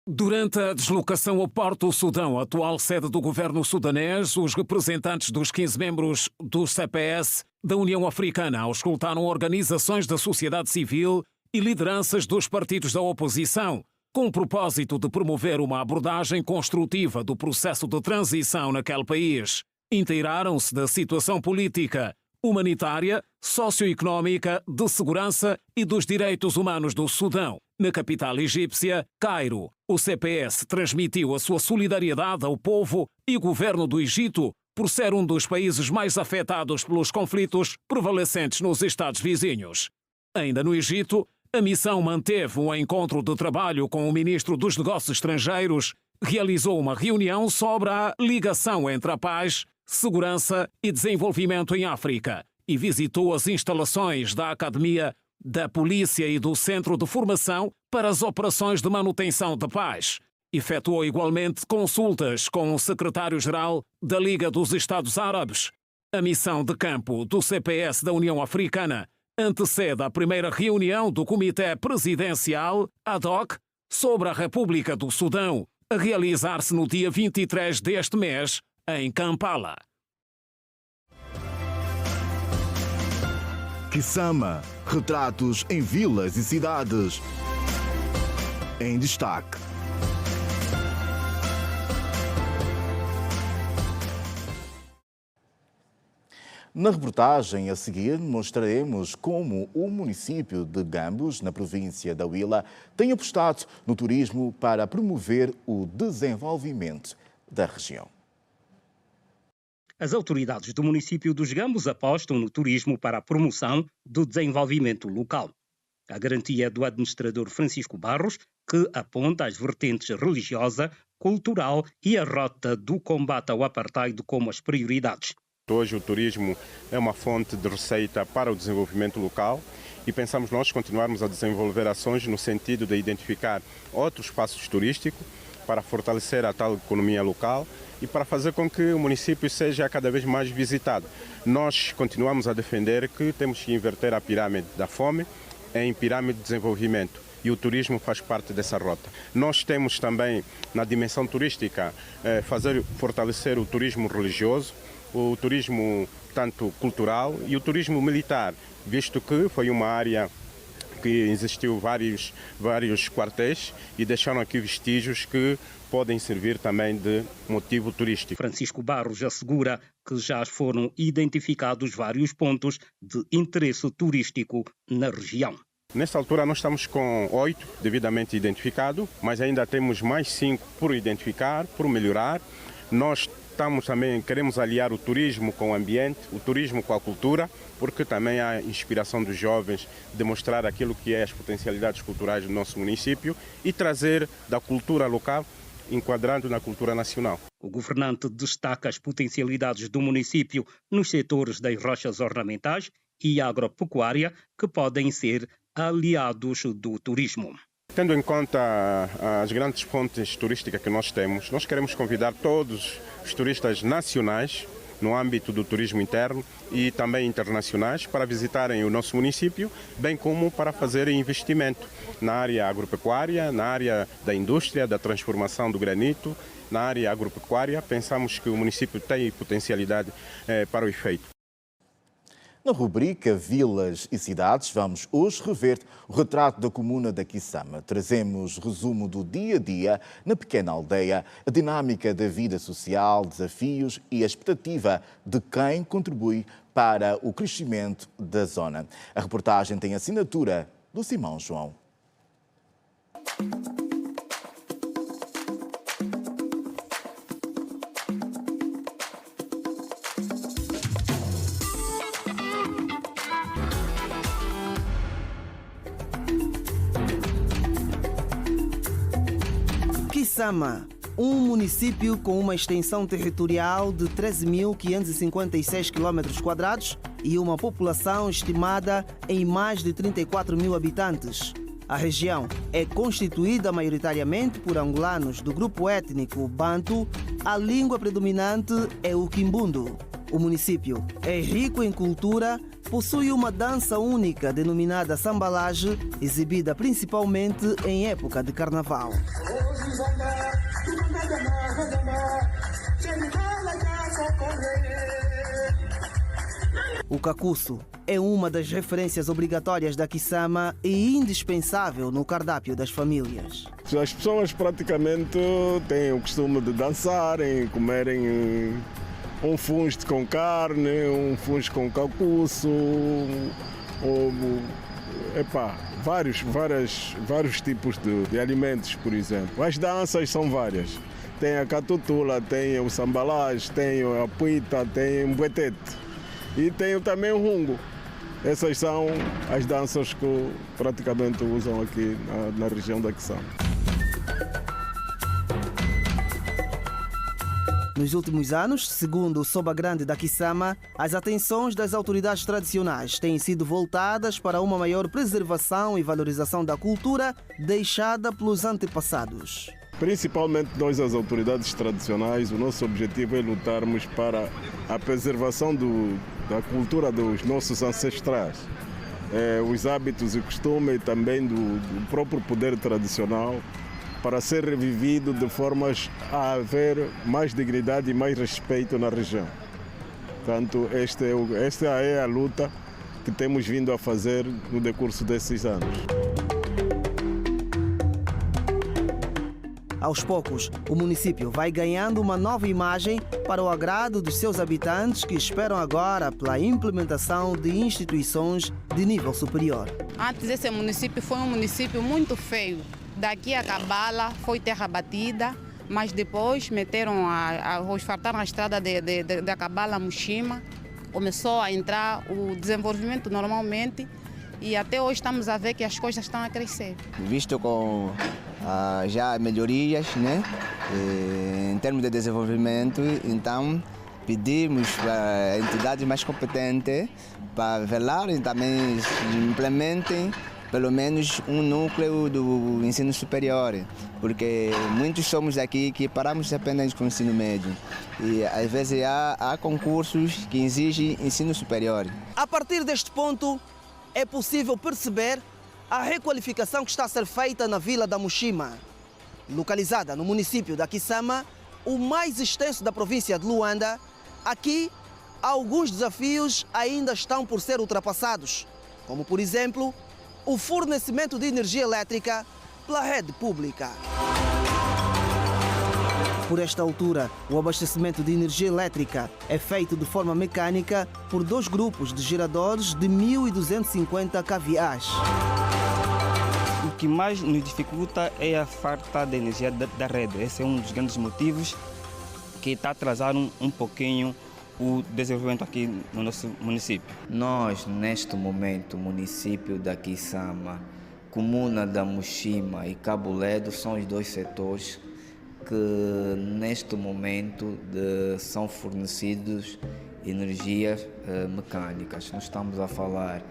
Durante a deslocação ao Porto Sudão, atual sede do governo sudanês, os representantes dos 15 membros do CPS da União Africana auscultaram organizações da sociedade civil e lideranças dos partidos da oposição, com o propósito de promover uma abordagem construtiva do processo de transição naquele país. Inteiraram-se da situação política, humanitária, socioeconómica, de segurança e dos direitos humanos do Sudão. Na capital egípcia, Cairo, o CPS transmitiu a sua solidariedade ao povo e governo do Egito por ser um dos países mais afetados pelos conflitos prevalecentes nos estados vizinhos. Ainda no Egito, a missão manteve um encontro de trabalho com o ministro dos Negócios Estrangeiros, realizou uma reunião sobre a ligação entre a paz, segurança e desenvolvimento em África e visitou as instalações da Academia da Polícia e do Centro de Formação para as Operações de Manutenção da Paz. Efetuou igualmente consultas com o secretário-geral da Liga dos Estados Árabes. A missão de campo do CPS da União Africana antecede a primeira reunião do Comitê Presidencial ad hoc sobre a República do Sudão, a realizar-se no dia 23 deste mês, em Kampala. Kisama, retratos em vilas e cidades. Em destaque. Na reportagem a seguir, mostraremos como o município de Gambos, na província da Huila, tem apostado no turismo para promover o desenvolvimento da região. As autoridades do município dos Gambos apostam no turismo para a promoção do desenvolvimento local. A garantia é do administrador Francisco Barros, que aponta as vertentes religiosa, cultural e a rota do combate ao apartheid como as prioridades. Hoje o turismo é uma fonte de receita para o desenvolvimento local e pensamos nós continuarmos a desenvolver ações no sentido de identificar outros espaços turísticos para fortalecer a tal economia local e para fazer com que o município seja cada vez mais visitado. Nós continuamos a defender que temos que inverter a pirâmide da fome em pirâmide de desenvolvimento e o turismo faz parte dessa rota. Nós temos também, na dimensão turística, fortalecer o turismo religioso, o turismo tanto cultural e o turismo militar, visto que foi uma área que existiu vários quartéis e deixaram aqui vestígios que podem servir também de motivo turístico. Francisco Barros assegura que já foram identificados vários pontos de interesse turístico na região. Nesta altura nós estamos com 8 devidamente identificados, mas ainda temos mais 5 por identificar, por melhorar. Nós queremos aliar o turismo com o ambiente, o turismo com a cultura, porque também há inspiração dos jovens de mostrar aquilo que é as potencialidades culturais do nosso município e trazer da cultura local, enquadrando na cultura nacional. O governante destaca as potencialidades do município nos setores das rochas ornamentais e agropecuária que podem ser aliados do turismo. Tendo em conta as grandes fontes turísticas que nós temos, nós queremos convidar todos os turistas nacionais no âmbito do turismo interno e também internacionais para visitarem o nosso município, bem como para fazerem investimento na área agropecuária, na área da indústria, da transformação do granito, na área agropecuária. Pensamos que o município tem potencialidade para o efeito. Na rubrica Vilas e Cidades, vamos hoje rever o retrato da comuna da Quissama. Trazemos resumo do dia-a-dia na pequena aldeia, a dinâmica da vida social, desafios e a expectativa de quem contribui para o crescimento da zona. A reportagem tem assinatura do Simão João. Quissama, um município com uma extensão territorial de 13.556 km² e uma população estimada em mais de 34 mil habitantes. A região é constituída maioritariamente por angolanos do grupo étnico Bantu. A língua predominante é o quimbundo. O município é rico em cultura, possui uma dança única denominada sambalage, exibida principalmente em época de carnaval. O cacuço é uma das referências obrigatórias da Quissama e indispensável no cardápio das famílias. As pessoas praticamente têm o costume de dançarem, comerem um fungo com carne, um fungo com cacuço, vários tipos de alimentos, por exemplo. As danças são várias. Tem a catutula, tem o sambalage, tem a puita, tem o buetete e tem também o rungo. Essas são as danças que praticamente usam aqui na região da Quissama. Nos últimos anos, segundo o Soba Grande da Quissama, as atenções das autoridades tradicionais têm sido voltadas para uma maior preservação e valorização da cultura deixada pelos antepassados. Principalmente nós, as autoridades tradicionais, o nosso objetivo é lutarmos para a preservação da cultura dos nossos ancestrais, os hábitos e costumes também do próprio poder tradicional, para ser revivido de formas a haver mais dignidade e mais respeito na região. Portanto, esta é a luta que temos vindo a fazer no decurso desses anos. Aos poucos, o município vai ganhando uma nova imagem para o agrado dos seus habitantes, que esperam agora pela implementação de instituições de nível superior. Antes, esse município foi um município muito feio. Daqui a Cabala foi terra batida, mas depois asfaltaram a estrada da Cabala a Mushima. Começou a entrar o desenvolvimento normalmente e até hoje estamos a ver que as coisas estão a crescer. Visto com já melhorias, né, em termos de desenvolvimento, então pedimos para a entidade mais competente para velarem também implementem pelo menos um núcleo do ensino superior, porque muitos somos aqui que paramos apenas com o ensino médio e às vezes há concursos que exigem ensino superior. A partir deste ponto, é possível perceber a requalificação que está a ser feita na Vila da Mushima. Localizada no município da Quissama, o mais extenso da província de Luanda, aqui alguns desafios ainda estão por ser ultrapassados, como por exemplo, o fornecimento de energia elétrica pela rede pública. Por esta altura, o abastecimento de energia elétrica é feito de forma mecânica por dois grupos de geradores de 1.250 kVA. O que mais nos dificulta é a falta de energia da rede. Esse é um dos grandes motivos que está atrasando um pouquinho o desenvolvimento aqui no nosso município. Nós, neste momento, município da Quissama, comuna da Mushima e Cabo Ledo são os dois setores que neste momento são fornecidos energias mecânicas. Nós estamos a falar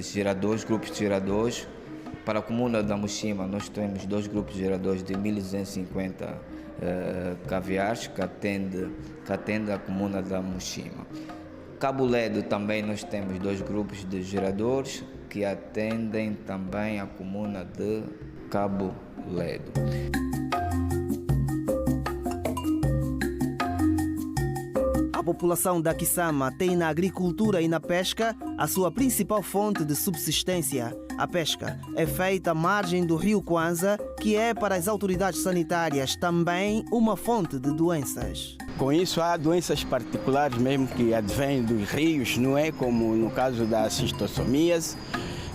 geradores, grupos de geradores. Para a comuna da Mushima, nós temos dois grupos de geradores de 1.250 kVA que atende a comuna da Mushima. Cabo Ledo também nós temos dois grupos de geradores que atendem também a comuna de Cabo Ledo. A população da Kisama tem na agricultura e na pesca a sua principal fonte de subsistência. A pesca é feita à margem do rio Kwanza, que é para as autoridades sanitárias também uma fonte de doenças. Com isso, há doenças particulares mesmo que advêm dos rios, não é? Como no caso da cistossomíase,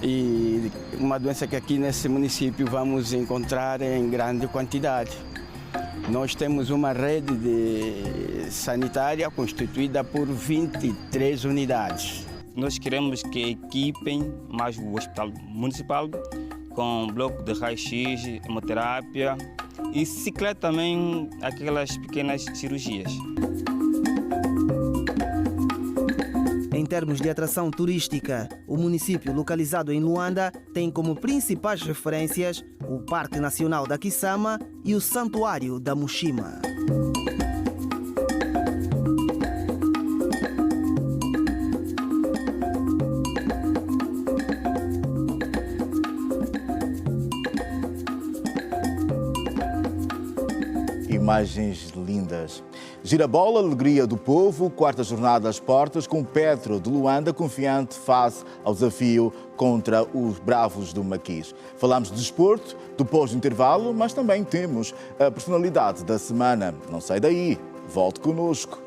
e uma doença que aqui nesse município vamos encontrar em grande quantidade. Nós temos uma rede sanitária constituída por 23 unidades. Nós queremos que equipem mais o hospital municipal com bloco de raio-x, hemoterapia e ciclar também aquelas pequenas cirurgias. Em termos de atração turística, o município localizado em Luanda tem como principais referências o Parque Nacional da Kisama e o Santuário da Mushima. Imagens lindas. Girabola, alegria do povo, quarta jornada às portas, com Petro de Luanda confiante face ao desafio contra os Bravos do Maquis. Falamos de desporto, depois do intervalo, mas também temos a personalidade da semana. Não sai daí, volte connosco.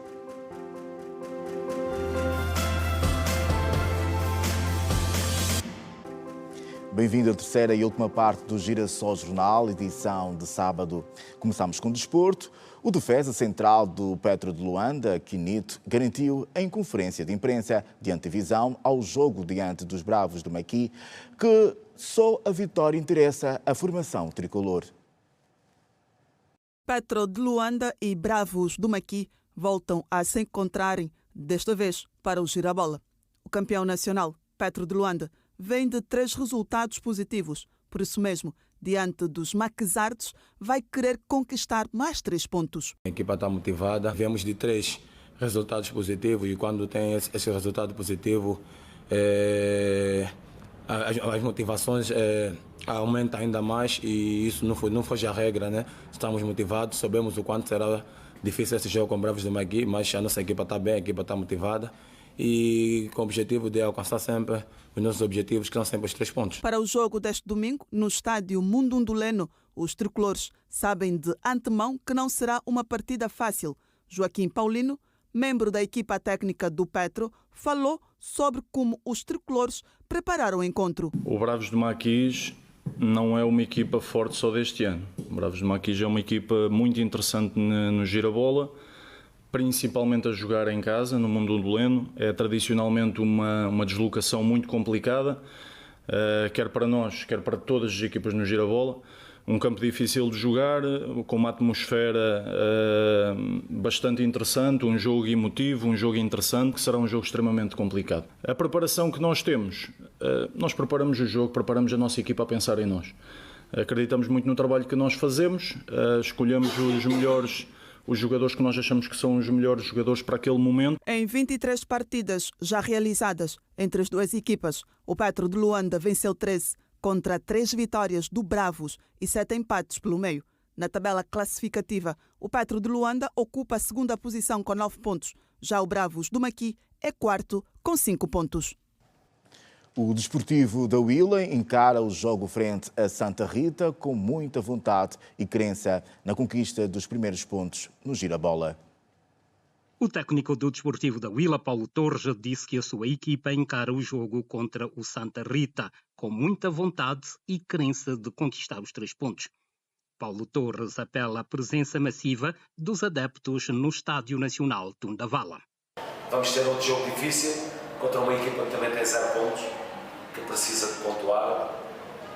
Bem-vindo à terceira e última parte do Girassol Jornal, edição de sábado. Começamos com desporto. O defesa central do Petro de Luanda, Quinito, garantiu em conferência de imprensa de antevisão ao jogo diante dos Bravos do Maqui que só a vitória interessa a formação tricolor. Petro de Luanda e Bravos do Maqui voltam a se encontrarem, desta vez para o Girabola. O campeão nacional, Petro de Luanda, vem de 3 resultados positivos. Por isso mesmo, diante dos maquisardos, vai querer conquistar mais 3 pontos. A equipa está motivada, viemos de 3 resultados positivos e quando tem esse resultado positivo, as motivações aumentam ainda mais e isso não foi a regra, né? Estamos motivados, sabemos o quanto será difícil esse jogo com Bravos do Maqui, mas a nossa equipa está bem, a equipa está motivada e com o objetivo de alcançar sempre os nossos objetivos, que são sempre os 3 pontos. Para o jogo deste domingo, no estádio Mundunduleno, os tricolores sabem de antemão que não será uma partida fácil. Joaquim Paulino, membro da equipa técnica do Petro, falou sobre como os tricolores prepararam o encontro. O Bravos do Maquis não é uma equipa forte só deste ano. O Bravos do Maquis é uma equipa muito interessante no Girabola, principalmente a jogar em casa, no Mundunduleno. É tradicionalmente uma deslocação muito complicada, quer para nós, quer para todas as equipas no Girabola. Um campo difícil de jogar, com uma atmosfera bastante interessante, um jogo emotivo, um jogo interessante, que será um jogo extremamente complicado. A preparação que nós temos, nós preparamos o jogo, preparamos a nossa equipa a pensar em nós. Acreditamos muito no trabalho que nós fazemos, escolhemos os jogadores que nós achamos que são os melhores jogadores para aquele momento. Em 23 partidas já realizadas entre as 2 equipas, o Petro de Luanda venceu 13 contra 3 vitórias do Bravos e 7 empates pelo meio. Na tabela classificativa, o Petro de Luanda ocupa a 2ª posição com 9 pontos. Já o Bravos do Maqui é 4º com 5 pontos. O Desportivo da Huila encara o jogo frente a Santa Rita com muita vontade e crença na conquista dos primeiros pontos no Girabola. O técnico do Desportivo da Huila, Paulo Torres, disse que a sua equipa encara o jogo contra o Santa Rita com muita vontade e crença de conquistar os 3 pontos. Paulo Torres apela à presença massiva dos adeptos no Estádio Nacional Tundavala. Vamos ter outro jogo difícil contra uma equipa que também tem 0 pontos, que precisa de pontuar,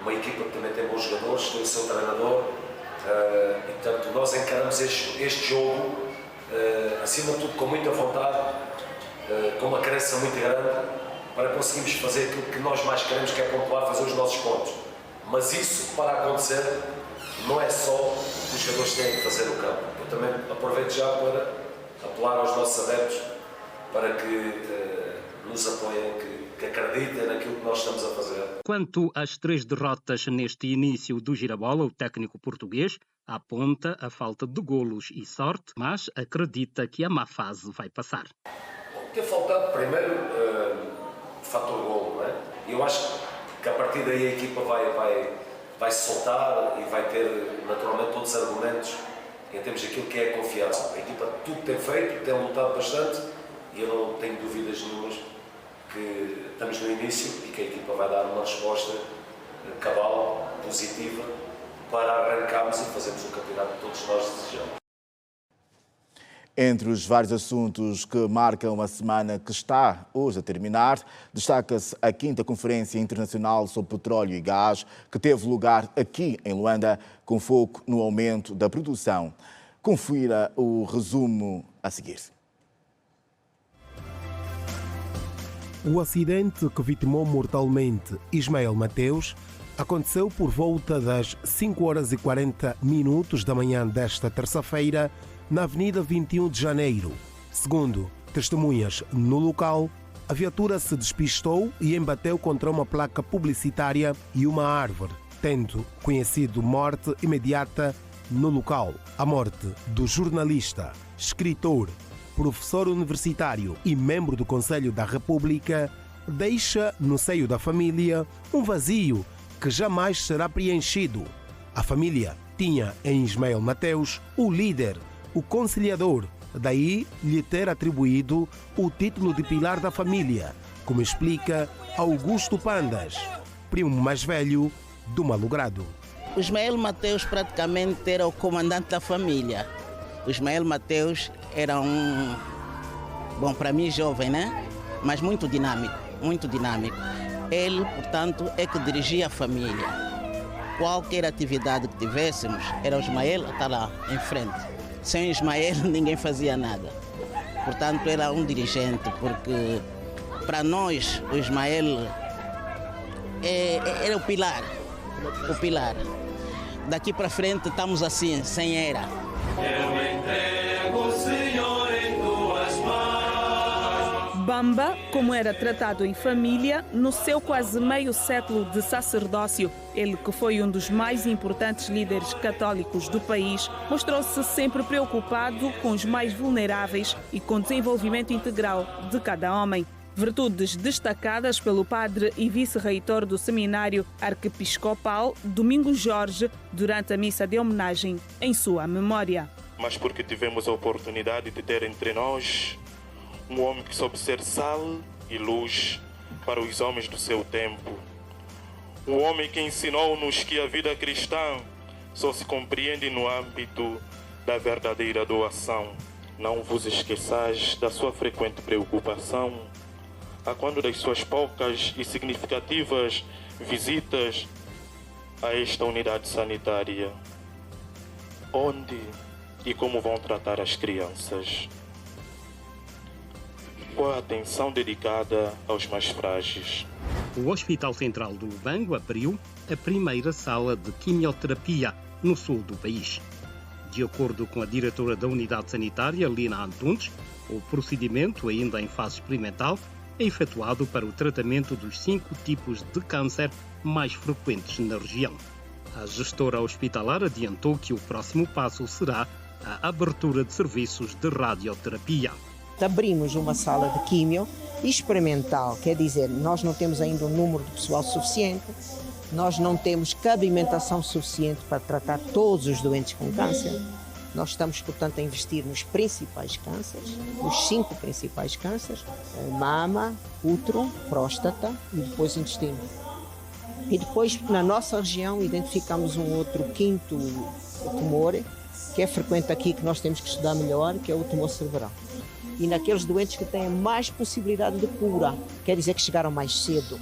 uma equipa que também tem bons jogadores, tem o seu treinador, e portanto nós encaramos este jogo, acima de tudo com muita vontade, com uma crença muito grande, para conseguirmos fazer aquilo que nós mais queremos, que é pontuar, fazer os nossos pontos. Mas isso, para acontecer, não é só o que os jogadores têm que fazer no campo. Eu também aproveito já para apelar aos nossos adeptos para que nos apoiem, que acreditem naquilo que nós estamos a fazer. Quanto às 3 derrotas neste início do Girabola, o técnico português aponta a falta de golos e sorte, mas acredita que a má fase vai passar. Tem faltado primeiro o fator golo, não é? Eu acho que a partir daí a equipa vai se soltar e vai ter naturalmente todos os argumentos em termos daquilo que é a confiança. A equipa tudo tem feito, tem lutado bastante e eu não tenho dúvidas nenhumas que estamos no início e que a equipa vai dar uma resposta cabal, positiva, para arrancarmos e fazermos o campeonato que todos nós desejamos. Entre os vários assuntos que marcam a semana que está hoje a terminar, destaca-se a 5ª Conferência Internacional sobre Petróleo e Gás, que teve lugar aqui em Luanda, com foco no aumento da produção. Confira o resumo a seguir. O acidente que vitimou mortalmente Ismael Mateus aconteceu por volta das 5h40 da manhã desta terça-feira, na Avenida 21 de Janeiro. Segundo testemunhas no local, a viatura se despistou e embateu contra uma placa publicitária e uma árvore, tendo conhecido morte imediata no local. A morte do jornalista, escritor, professor universitário e membro do Conselho da República deixa no seio da família um vazio que jamais será preenchido. A família tinha em Ismael Mateus o líder, o conciliador, daí lhe ter atribuído o título de pilar da família, como explica Augusto Pandas, primo mais velho do malogrado. O Ismael Mateus praticamente era o comandante da família. O Ismael Mateus era bom, para mim jovem, né? Mas muito dinâmico, muito dinâmico. Ele, portanto, é que dirigia a família. Qualquer atividade que tivéssemos, era o Ismael a estar lá em frente. Sem o Ismael, ninguém fazia nada. Portanto, era um dirigente, porque para nós, o Ismael era o pilar. O pilar. Daqui para frente estamos assim, sem era. Eu entrego, Senhor, em tuas mãos. Bamba, como era tratado em família, no seu quase meio século de sacerdócio, ele que foi um dos mais importantes líderes católicos do país, mostrou-se sempre preocupado com os mais vulneráveis e com o desenvolvimento integral de cada homem. Virtudes destacadas pelo padre e vice-reitor do seminário arquiepiscopal Domingos Jorge durante a missa de homenagem em sua memória. Mas porque tivemos a oportunidade de ter entre nós um homem que soube ser sal e luz para os homens do seu tempo. Um homem que ensinou-nos que a vida cristã só se compreende no âmbito da verdadeira doação. Não vos esqueçais da sua frequente preocupação a quando das suas poucas e significativas visitas a esta unidade sanitária. Onde e como vão tratar as crianças? Qual a atenção dedicada aos mais frágeis? O Hospital Central do Lubango abriu a primeira sala de quimioterapia no sul do país. De acordo com a diretora da unidade sanitária, Lina Antunes, o procedimento, ainda em fase experimental, é efetuado para o tratamento dos 5 tipos de câncer mais frequentes na região. A gestora hospitalar adiantou que o próximo passo será a abertura de serviços de radioterapia. Abrimos uma sala de químio experimental, quer dizer, nós não temos ainda um número de pessoal suficiente, nós não temos cabimentação suficiente para tratar todos os doentes com câncer. Nós estamos, portanto, a investir nos principais cânceres, nos 5 principais cânceres, mama, útero, próstata e depois intestino. E depois, na nossa região, identificamos um outro 5º tumor, que é frequente aqui, que nós temos que estudar melhor, que é o tumor cerebral. E naqueles doentes que têm mais possibilidade de cura, quer dizer que chegaram mais cedo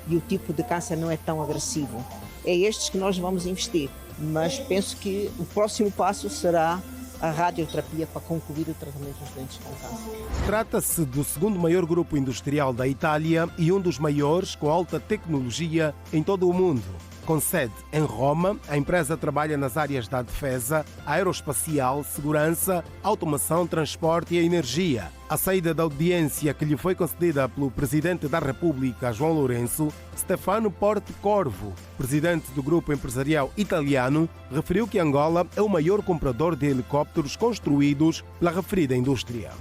e o tipo de câncer não é tão agressivo. É estes que nós vamos investir, mas penso que o próximo passo será a radioterapia para concluir o tratamento dos doentes com câncer. Trata-se do 2º maior grupo industrial da Itália e um dos maiores com alta tecnologia em todo o mundo. Com sede em Roma, a empresa trabalha nas áreas da defesa, aeroespacial, segurança, automação, transporte e energia. A saída da audiência que lhe foi concedida pelo Presidente da República, João Lourenço, Stefano Porte-Corvo, presidente do grupo empresarial italiano, referiu que Angola é o maior comprador de helicópteros construídos pela referida indústria.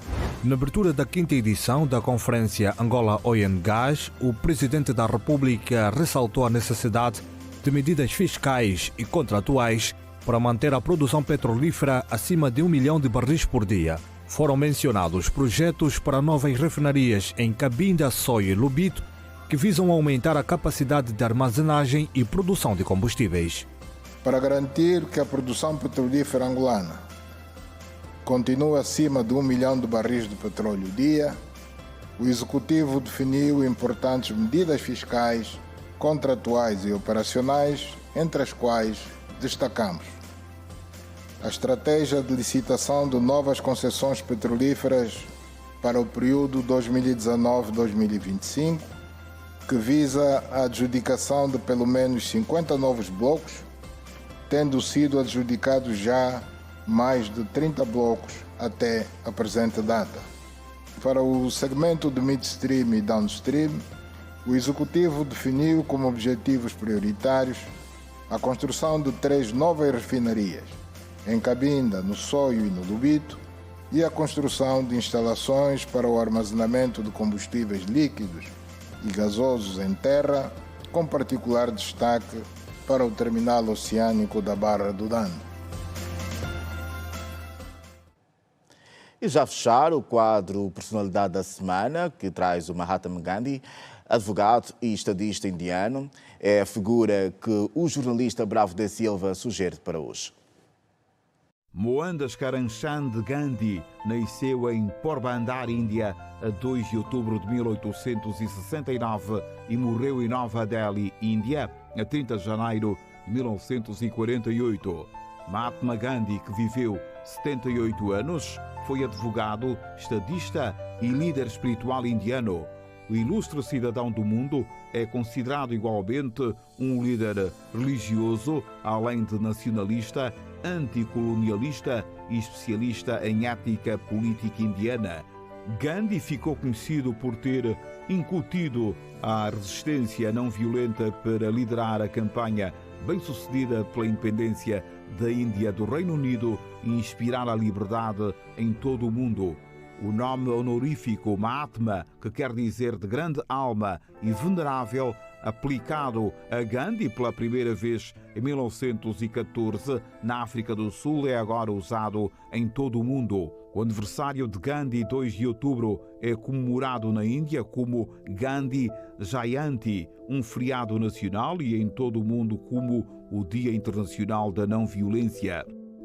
Na abertura da 5ª edição da Conferência Angola Oil and Gas, o Presidente da República ressaltou a necessidade de medidas fiscais e contratuais para manter a produção petrolífera acima de 1 milhão de barris por dia. Foram mencionados projetos para novas refinarias em Cabinda, Soio e Lubito, que visam aumentar a capacidade de armazenagem e produção de combustíveis. Para garantir que a produção petrolífera angolana continue acima de 1 milhão de barris de petróleo dia, o Executivo definiu importantes medidas fiscais, contratuais e operacionais, entre as quais destacamos a estratégia de licitação de novas concessões petrolíferas para o período 2019-2025, que visa a adjudicação de pelo menos 50 novos blocos, tendo sido adjudicados já mais de 30 blocos até a presente data. Para o segmento de midstream e downstream, o Executivo definiu como objetivos prioritários a construção de 3 novas refinarias, em Cabinda, no Soio e no Lubito, e a construção de instalações para o armazenamento de combustíveis líquidos e gasosos em terra, com particular destaque para o terminal oceânico da Barra do Dano. E já fechar o quadro Personalidade da Semana, que traz o Mahatma Gandhi, advogado e estadista indiano. É a figura que o jornalista Bravo da Silva sugere para hoje. Mohandas Karamchand Gandhi nasceu em Porbandar, Índia, a 2 de outubro de 1869 e morreu em Nova Delhi, Índia, a 30 de janeiro de 1948. Mahatma Gandhi, que viveu 78 anos, foi advogado, estadista e líder espiritual indiano. O ilustre cidadão do mundo é considerado igualmente um líder religioso, além de nacionalista, anticolonialista e especialista em ética política indiana. Gandhi ficou conhecido por ter incutido a resistência não violenta para liderar a campanha bem-sucedida pela independência da Índia do Reino Unido e inspirar a liberdade em todo o mundo. O nome honorífico Mahatma, que quer dizer de grande alma e venerável, aplicado a Gandhi pela primeira vez em 1914 na África do Sul, é agora usado em todo o mundo. O aniversário de Gandhi, 2 de outubro, é comemorado na Índia como Gandhi Jayanti, um feriado nacional, e em todo o mundo como o Dia Internacional da Não Violência.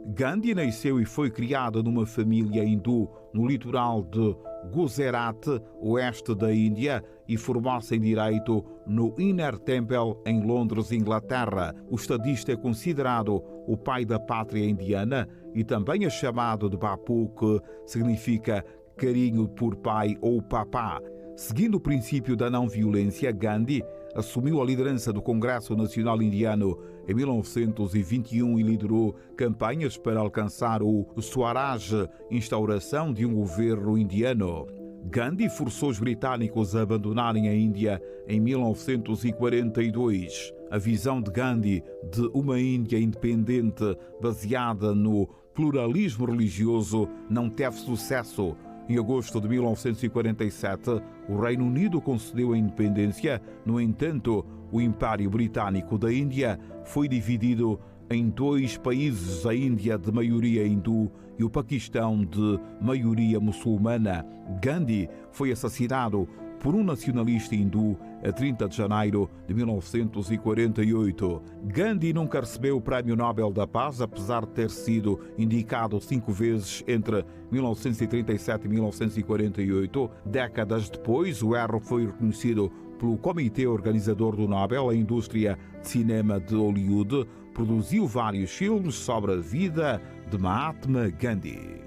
Gandhi nasceu e foi criado numa família hindu no litoral de Gujarat, oeste da Índia, e formou-se em Direito no Inner Temple, em Londres, Inglaterra. O estadista é considerado o pai da pátria indiana e também é chamado de Bapu, que significa carinho por pai ou papá. Seguindo o princípio da não-violência, Gandhi assumiu a liderança do Congresso Nacional Indiano em 1921 e liderou campanhas para alcançar o Swaraj, instauração de um governo indiano. Gandhi forçou os britânicos a abandonarem a Índia em 1942. A visão de Gandhi de uma Índia independente baseada no pluralismo religioso não teve sucesso. Em agosto de 1947, o Reino Unido concedeu a independência. No entanto, o Império Britânico da Índia foi dividido em 2 países, a Índia de maioria hindu e o Paquistão de maioria muçulmana. Gandhi foi assassinado por um nacionalista hindu a 30 de janeiro de 1948. Gandhi nunca recebeu o Prémio Nobel da Paz, apesar de ter sido indicado 5 vezes entre 1937 e 1948. Décadas depois, o erro foi reconhecido pelo Comitê Organizador do Nobel. A indústria de cinema de Hollywood produziu vários filmes sobre a vida de Mahatma Gandhi.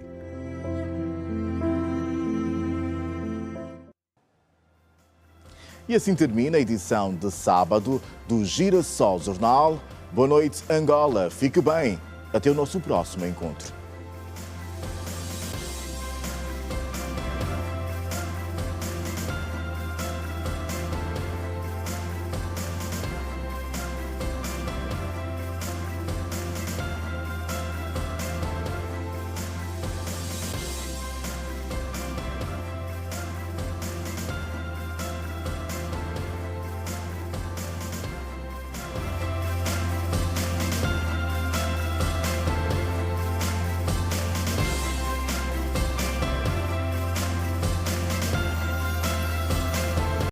E assim termina a edição de sábado do Girassol Jornal. Boa noite, Angola. Fique bem. Até o nosso próximo encontro.